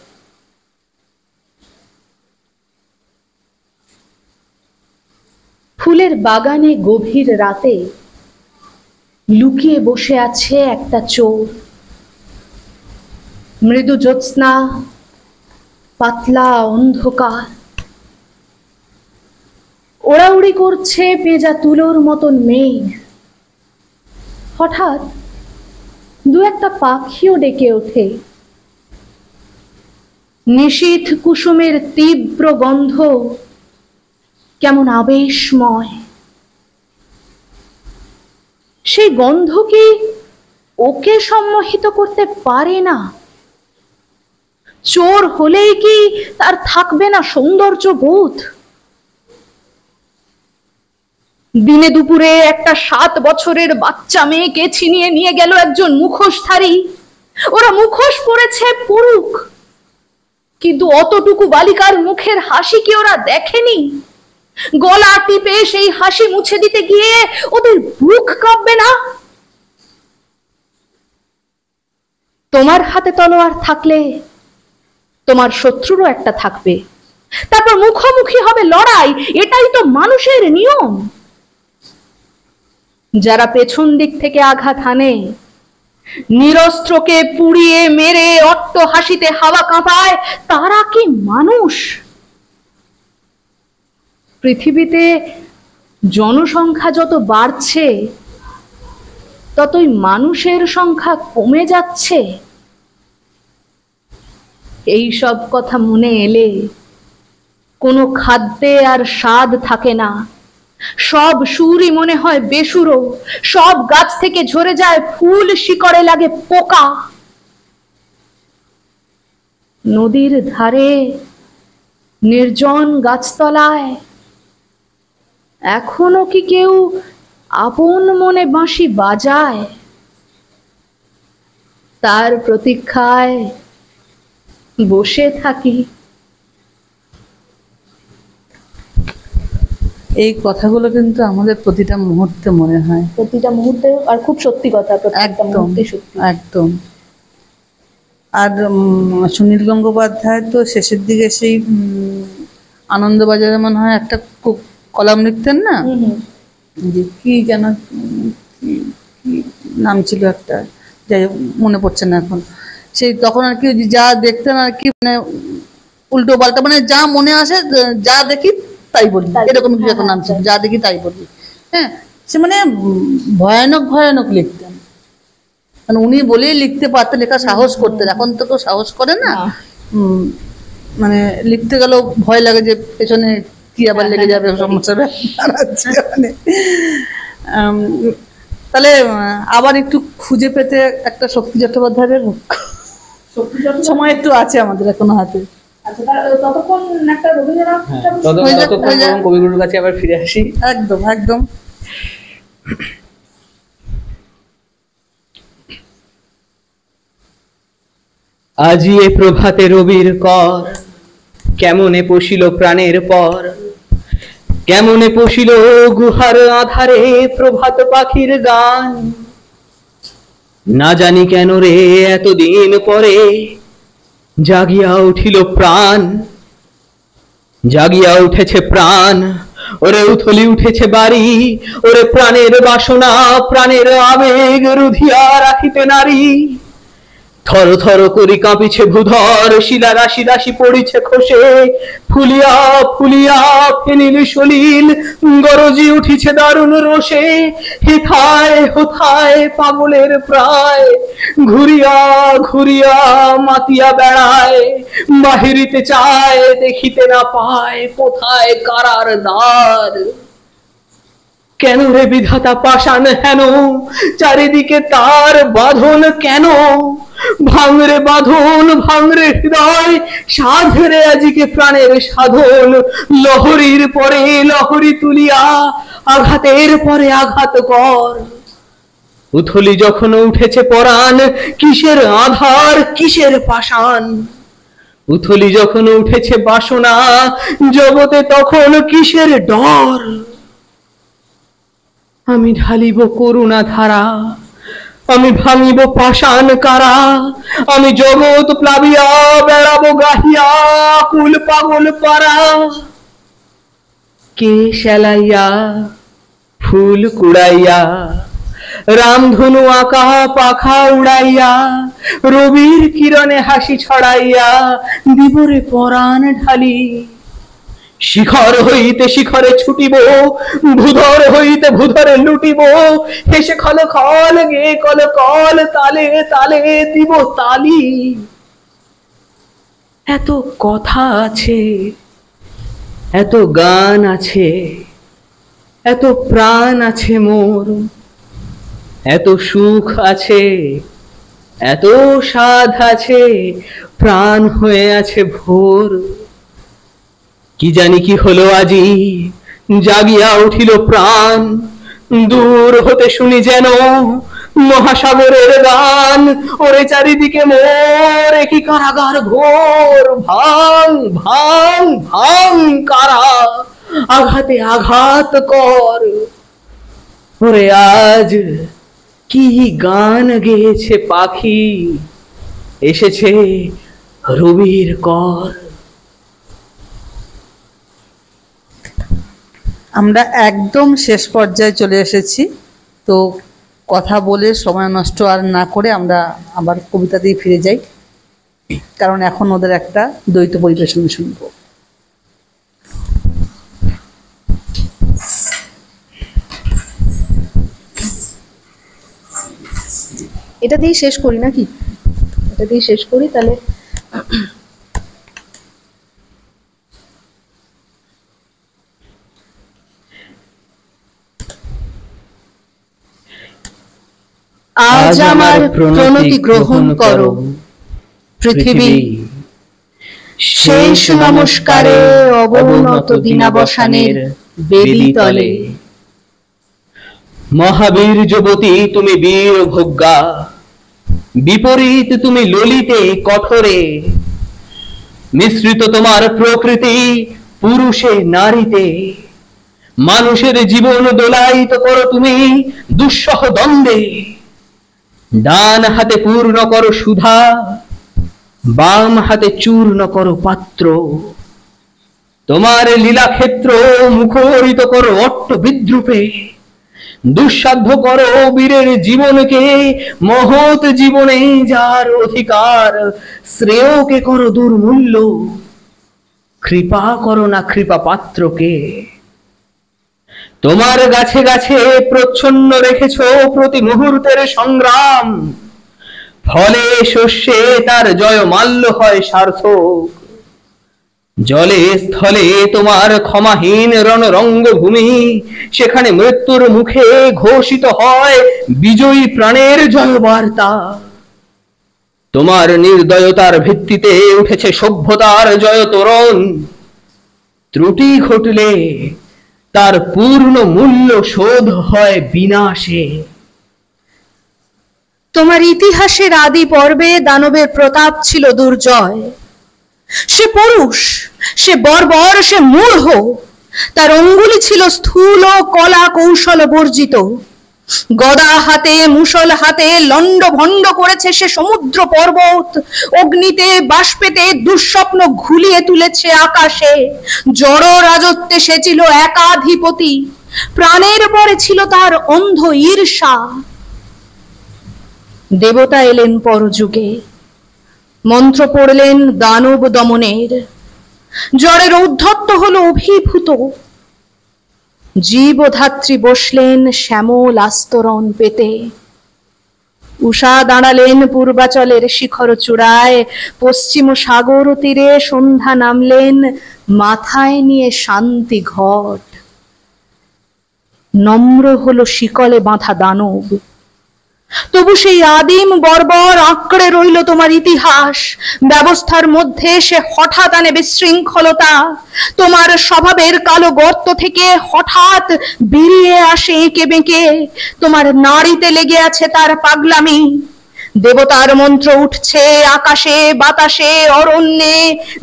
ফুলের বাগানে গভীর রাতে লুকিয়ে বসে আছে একটা চোর। মৃদু জ্যোৎস্না, পাতলা অন্ধকার, ওড়াউড়ি করছে পেঁজা তুলোর মতন মেঘ। হঠাৎ দু একটা পাখিও ডেকে ওঠে। নিশীথ কুসুমের তীব্র গন্ধ কেমন আবেশময়। সেই গন্ধ কি ওকে সম্মোহিত করতে পারে না? চোর হলেই কি তার থাকবে না সৌন্দর্য বোধ? দিনে দুপুরে একটা 7 বছরের বাচ্চা মেয়েকে ছিনিয়ে নিয়ে গেল একজন মুখোশধারী। ওরা মুখোশ পরেছে পড়ুক, কিন্তু অতটুকু বালিকার মুখের হাসি কি ওরা দেখেনি? গলা টিপে সেই হাসি মুছে দিতে গিয়ে ওদের বুক কাঁপবে না? তোমার হাতে তলোয়ার থাকলে তোমার শত্রুরও একটা থাকবে, তারপর মুখোমুখি হবে লড়াই। এটাই তো মানুষের নিয়ম। যারা পেছন দিক থেকে আঘাত হানে, নিরস্ত্রকে পুড়িয়ে মেরে অট্ট হাসিতে হাওয়া কাঁপায়, তারা কি মানুষ? পৃথিবীতে জনসংখ্যা যত বাড়ছে ততই মানুষের সংখ্যা কমে যাচ্ছে। এই সব কথা মনে এলে কোনো খাদ্যে আর স্বাদ থাকে না। সব সুরই মনে হয় বেসুরো। সব গাছ থেকে ঝরে যায় ফুল, শিকড়ে লাগে পোকা। নদীর ধারে নির্জন গাছতলায় এখনো কি কেউ আপন মনে বাঁশি বাজায়? তার প্রতীক্ষায় বসে থাকি। এই কথাগুলো কিন্তু আমাদের প্রতিটা মুহূর্তে মনে হয়, প্রতিটা মুহূর্তে, আর খুব সত্যি কথা, প্রত্যেকটা মুহূর্তে সত্যি। একদম। আর সুনীল গঙ্গোপাধ্যায় তো শেষের দিকে সেই আনন্দবাজারে মনে হয় একটা কলাম লিখতেন না, যে কি যেন কি নাম ছিল একটা, যাই হোক মনে পড়ছে না এখন। সেই তখন আর কি যা দেখতেন আর কি, মানে উল্টো পাল্টা, মানে যা মনে আসে যা দেখি তাই বলি, এরকম কি একটা নাম ছিল, যা দেখি তাই বলি। হ্যাঁ, সে মানে ভয়ানক ভয়ানক লিখতেন, মানে উনি বলেই লিখতে পারতেন, লেখা সাহস করতেন। এখন তো কেউ সাহস করে না, মানে লিখতে গেলেও ভয় লাগে যে পেছনে কি আবার লেগে যাবে, সমস্যা আছে মানে। তাহলে আবার একটু খুঁজে পেতে একটা শক্তি চট্টোপাধ্যায়ের সময় একটু আছে আমাদের এখনো হাতে। ততক্ষণ একটা রবীন্দ্রনাথ কবিগুরুর কাছে আবার ফিরে আসি। একদম একদম। আজি এ প্রভাতে রবির কর, কেমনে পশিল প্রাণের পর, কেমনে পশিল গুহার আধারে প্রভাত পাখির গান। না জানি কেন রে এতদিন পরে জাগিয়া উঠিল প্রাণ, জাগিয়া উঠেছে প্রাণ। ওরে উথলি উঠেছে বাড়ি, ওরে প্রাণের বাসনা প্রাণের আবেগ রুধিয়া রাখিতে নারী। থর থর করি কাঁপিছে ভূধর, শিলা রাশি রাশি পড়িছে খসে, ফুলিয়া ফুলিয়া ফেনিল সলিল গরজি উঠিছে দারুণ রোষে। হেথায় হোথায় পাগলের প্রায়, ঘুরিয়া ঘুরিয়া মাতিয়া বেড়ায়। বাহিরিতে চায় দেখিতে না পায়, কোথায় কারার দ্বার। কেন রে বিধাতা পাষাণ হেন, চারিদিকে তার বাঁধন কেন? ভাঙরে বাঁধন ভাঙরে হৃদয়, সাধরে আজিকে প্রাণের সাধন। লহরীর পরে লহরী তুলিয়া আঘাতের পরে আঘাত কর। উথলি যখন উঠেছে পরাণ, কিসের আধার কিসের পাষাণ। উথলি যখন উঠেছে বাসনা, জগতে তখন কিসের ডর। আমি ঢালিব করুণা ধারা, আমি ভাঙিব পাষাণ কারা। আমি জগৎ প্লাবিয়া বেড়াবো গাহিয়া কুল পাগল পারা। কে সেলাইয়া ফুল কুড়াইয়া, রামধনু আঁকা পাখা উড়াইয়া, রবির কিরণে হাসি ছড়াইয়া দিবরে পরাণ ঢালি। শিখর হইতে শিখরে ছুটিব, ভূধর হইতে ভূধরে লুটিব। হেসে খল খল গে কল কল, তালে তালে দিব তালি। এত কথা আছে, এত গান আছে, এত প্রাণ আছে মোর, এত সুখ আছে, এত সাধ আছে, প্রাণ হয়ে আছে ভোর। কি জানি কি হলো আজি, জাগিয়া উঠিল প্রাণ, দূর হতে শুনি যেন মহাসাগরের গান। ওরে চারিদিকে মোর কি কারাগার ঘোর, ভাঙ ভাঙ ভাঙ কারা, আঘাতে আঘাত কর। ওরে আজ কি গান গেয়েছে পাখি, এসেছে রবির কর। আমরা একদম শেষ পর্যায়ে চলে এসেছি, তো কথা বলে সময় নষ্ট আর না করে আমরা আবার কবিতাতেই ফিরে যাই, কারণ এখন ওদের একটা দ্বৈত পরিবেশন শুনবো। এটা দিয়ে শেষ করি নাকি? এটা দিয়ে শেষ করি তাহলে। আজ আমার প্রণতি গ্রহণ করো পৃথিবী, শেষ নমস্কারে অবনত দিনাবসানের বেদি তলে। মহাবীর যুবতী তুমি বীর ভোগ্যা, বিপরীত তুমি ললিতে কঠোরে। মিশ্রিত তোমার প্রকৃতি পুরুষে নারীতে, মানুষের জীবন দোলায়িত করো তুমি দুঃসহ দ্বন্দ্বে। ডান হাতে পূর্ণ করো সুধা, বাম হাতে চূর্ণ করো পাত্র। তোমার লীলাক্ষেত্র মুখরিত করো অট্ট বিদ্রুপে। দুঃসাধ্য করো বীরের জীবনকে, মহৎ জীবনে যার অধিকার। শ্রেয়কে করো দুর্মূল্য, কৃপা করো না কৃপা পাত্রকে। তোমার গাছে গাছে প্রচ্ছন্ন রেখেছ প্রতি মুহূর্তের সংগ্রাম, ফলে শস্যে তার জয় মাল্য হয় সার্থক। জলে স্থলে তোমার ক্ষমাহীন রণরঙ্গভূমি, সেখানে মৃত্যুর মুখে ঘোষিত হয় বিজয়ী প্রাণের জয়বার্তা। তোমার নির্দয়তার ভিত্তিতে উঠেছে সভ্যতার জয় তোরণ। ত্রুটি ঘটলে তার পূর্ণ মূল্য শোধ হয় বিনাশে। তোমার ইতিহাসের আদি পর্বে দানবের প্রতাপ ছিল দুর্জয়। সে পুরুষ, সে বর্বর, সে মূঢ়, তার অঙ্গুলি ছিল স্থূল কলা কৌশল বর্জিত। গদা হাতে মুষল হাতে লন্ড ভন্ড করেছে সে সমুদ্র পর্বত। অগ্নিতে বাষ্পেতে দুঃস্বপ্ন ঘুলিয়ে তুলেছে আকাশে। জড় রাজত্বে সে ছিল একাধিপতি, প্রাণের পরে ছিল তার অন্ধ ঈর্ষা। দেবতা এলেন পরযুগে, মন্ত্র পড়লেন দানব দমনের। জ্বরের উদ্ধত্ত হলো অভিভূত, জীবধাত্রী বসলেন শ্যামল আস্তরণ পেতে। উষা দাঁড়ালেন পূর্বাচলের শিখর চূড়ায়, পশ্চিম সাগর তীরে সন্ধ্যা নামলেন মাথায় নিয়ে শান্তি ঘট। নম্র হলো শিকলে বাঁধা দানব, তবু সেই আদিম বর্বর আঁকড়ে রইল তোমার ইতিহাস। ব্যবস্থার মধ্যে সে হঠাৎ আনে বিশৃঙ্খলতা। তোমার স্বভাবের কালো গর্ত থেকে হঠাৎ বেরিয়ে আসে এঁকে বেঁকে। তোমার নাড়িতে লেগে আছে তার পাগলামি। দেবতার মন্ত্র উঠছে আকাশে বাতাসে অরণ্যে,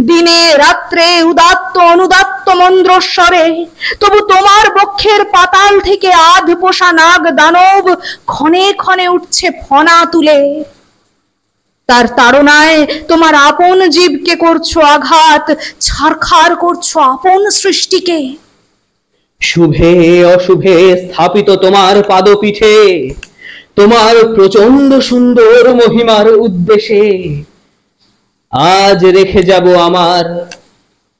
দিনে রাত্রে উদাত্ত অনুদাত্ত মন্দ্রস্বরে। তবু তোমার বক্ষের পাতাল থেকে আধ পোষা নাগ দানব ক্ষণে ক্ষণে উঠছে ফনা তুলে। তার তাড়নায় তোমার আপন জীবকে করছো আঘাত, ছারখার করছো আপন সৃষ্টিকে। শুভে অশুভে স্থাপিত তোমার পাদপীঠে, তোমার প্রচন্ড সুন্দর মহিমার উদ্দেশ্যে আজ রেখে যাব আমার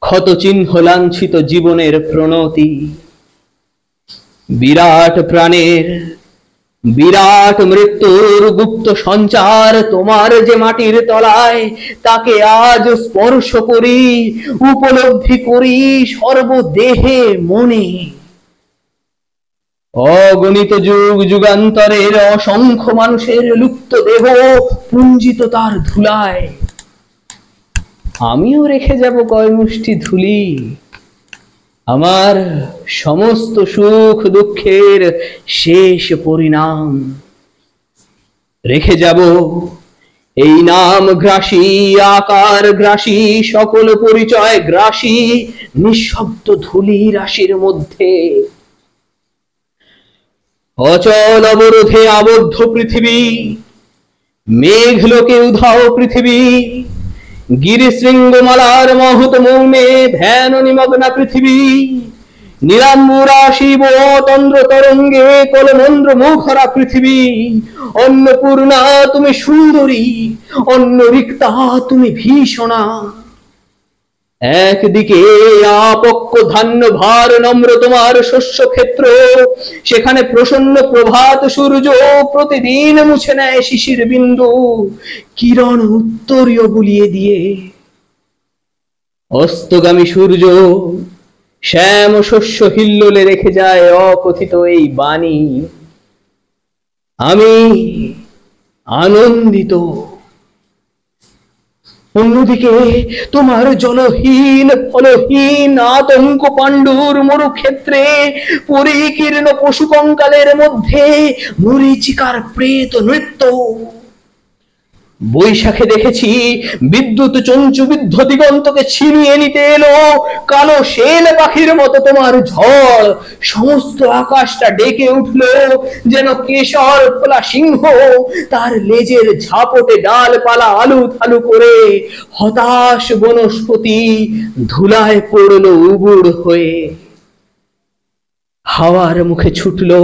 ক্ষত চিহ্ন লাঞ্ছিত জীবনের প্রণতি। বিরাট প্রাণের বিরাট মৃত্যুর গুপ্ত সঞ্চার তোমার যে মাটির তলায়, তাকে আজ স্পর্শ করি, উপলব্ধি করি সর্বদেহে মনে। অগণিত যুগ যুগান্তরের অসংখ্য মানুষের লুপ্ত দেহ পুঞ্জিত তার ধুলায়। আমিও রেখে যাব কয় মুষ্টি ধুলি, আমার সমস্ত সুখ দুঃখের শেষ পরিণাম। রেখে যাব এই নাম গ্রাসী, আকার গ্রাসী, সকল পরিচয় গ্রাসী নিঃশব্দ ধূলি রাশির মধ্যে। অচল অবরোধে আবদ্ধ পৃথিবী, মেঘলোকে উধাও পৃথিবী, গিরিশৃঙ্গমালার মহৎ মৌনে ধ্যান নিমগ্না পৃথিবী, নিরাম্বুরা শিব তন্দ্র তরঙ্গে কলমন্দ্র মুখরা পৃথিবী। অন্নপূর্ণা তুমি সুন্দরী, অন্য রিক্তা তুমি ভীষণা। একদিকে আপক্ষ ধান্য ভার নম্র তোমার শস্য ক্ষেত্র, সেখানে প্রসন্ন প্রভাত সূর্য প্রতিদিন মুছে নেয় শিশির বিন্দু, কিরণ উত্তরীয় বুলিয়ে দিয়ে। অস্তগামী সূর্য শ্যাম শস্য হিল্লোলে রেখে যায় অকথিত এই বাণী। আমি আনন্দিত। অন্যদিকে তোমার জলহীন ফলহীন আতঙ্ক পাণ্ডুর মরুক্ষেত্রে পরিকীর্ণ পশু কঙ্কালের মধ্যে মরীচিকার প্রেত নৃত্য। বৈশাখে দেখেছি বিদ্যুৎ চঞ্চুবিদ্ধ দিগন্তকে ছিনিয়ে নিতে এলো কালো শেল পাখির মতো তোমার ঝড়। সমস্ত আকাশটা ডেকে উঠল যেন কেশর খোলা সিংহ, তার লেজের ঝাপটে ডালপালা আলু থালু করে হতাশ বনস্পতি ধুলায় পড়লো উবুড় হয়ে। হাওয়ার মুখে ছুটলো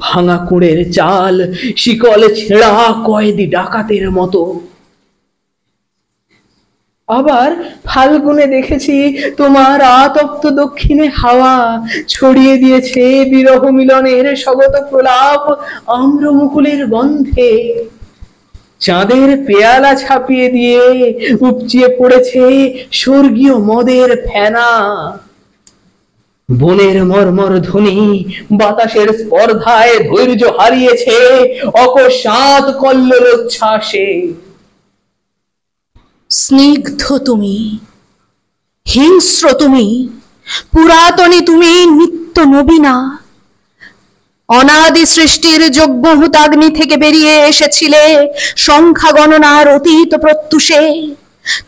ভাঙা কুড়ের চাল, শিকল ছেঁড়া কয়েদি ডাকাতের মতো। আবার ফাল্গুনে দেখেছি তোমার আতপ্ত দক্ষিণে হাওয়া ছড়িয়ে দিয়েছে বিরহ মিলনের স্বগত প্রলাপ আম্রমুকুলের গন্ধে। চাঁদের পেয়ালা ছাপিয়ে দিয়ে উপচিয়ে পড়েছে স্বর্গীয় মদের ফেনা। বনের মর্মর ধ্বনি বাতাসের স্পর্ধায় ধৈর্য হারিয়েছে অকস্মাৎ কল্লোলোচ্ছ্বাসে। স্নিগ্ধ তুমি, হিংস্র তুমি, পুরাতনী তুমি, নিত্য নবীনা। অনাদি সৃষ্টির যজ্ঞ হুতাগ্নি থেকে বেরিয়ে এসেছিলে সংখ্যা গণনার অতীত প্রত্যুষে।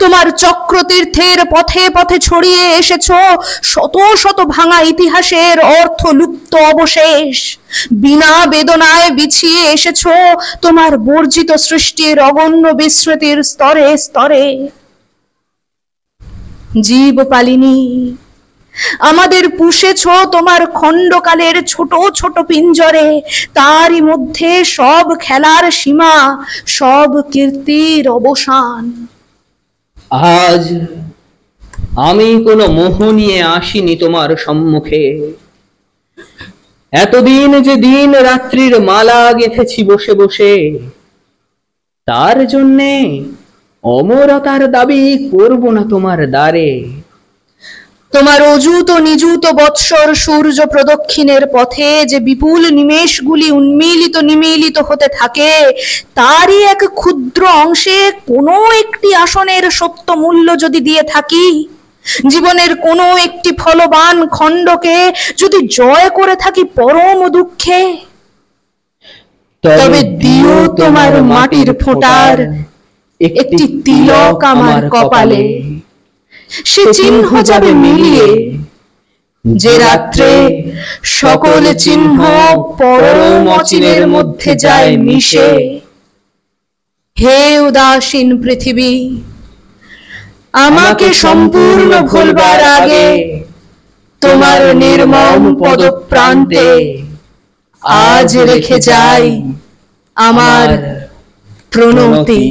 তোমার চক্রতীর্থের পথে পথে ছড়িয়ে এসেছ শত শত ভাঙা ইতিহাসের অর্থ লুপ্ত অবশেষ। বিনা বেদনায় বিছিয়ে এসেছ তোমার বর্জিত সৃষ্টির অগণ্য বিস্মৃতির স্তরে স্তরে। জীবপালিনী, আমাদের পুষেছ তোমার খণ্ডকালের ছোট ছোট পিঞ্জরে, তারই মধ্যে সব খেলার সীমা, সব কীর্তির অবসান। আজ আমি কোনো মোহ নিয়ে আসিনি তোমার সম্মুখে। এতদিন যে দিন রাত্রির মালা গেঁথেছি বসে বসে, তার জন্যে অমরতার দাবি করব না তোমার দ্বারে। তোমার অযুত নিযুত বৎসর সূর্য প্রদক্ষিণের পথে যে বিপুল নিমেষগুলি উন্মীলিত নিমীলিত হতে থাকে, তারই এক ক্ষুদ্র অংশে কোনো একটি আসনের সত্য মূল্য যদি দিয়ে থাকি, জীবনের কোনো একটি ফলবান খণ্ডকে যদি জয় করে থাকি পরম দুঃখে, তবে দিও তোমার মাটির ফোঁটার একটি তিলক আমার কপালে। সে চিহ্ন যাবে মিলিয়ে, যে রাত্রে সকল চিহ্ন পরম অচিরের মধ্যে যায় মিশে। হে উদাসীন পৃথিবী, আমাকে সম্পূর্ণ ভুলবার আগে তোমার নির্মম পদপ্রান্তে আজ রেখে যাই আমার প্রণতি।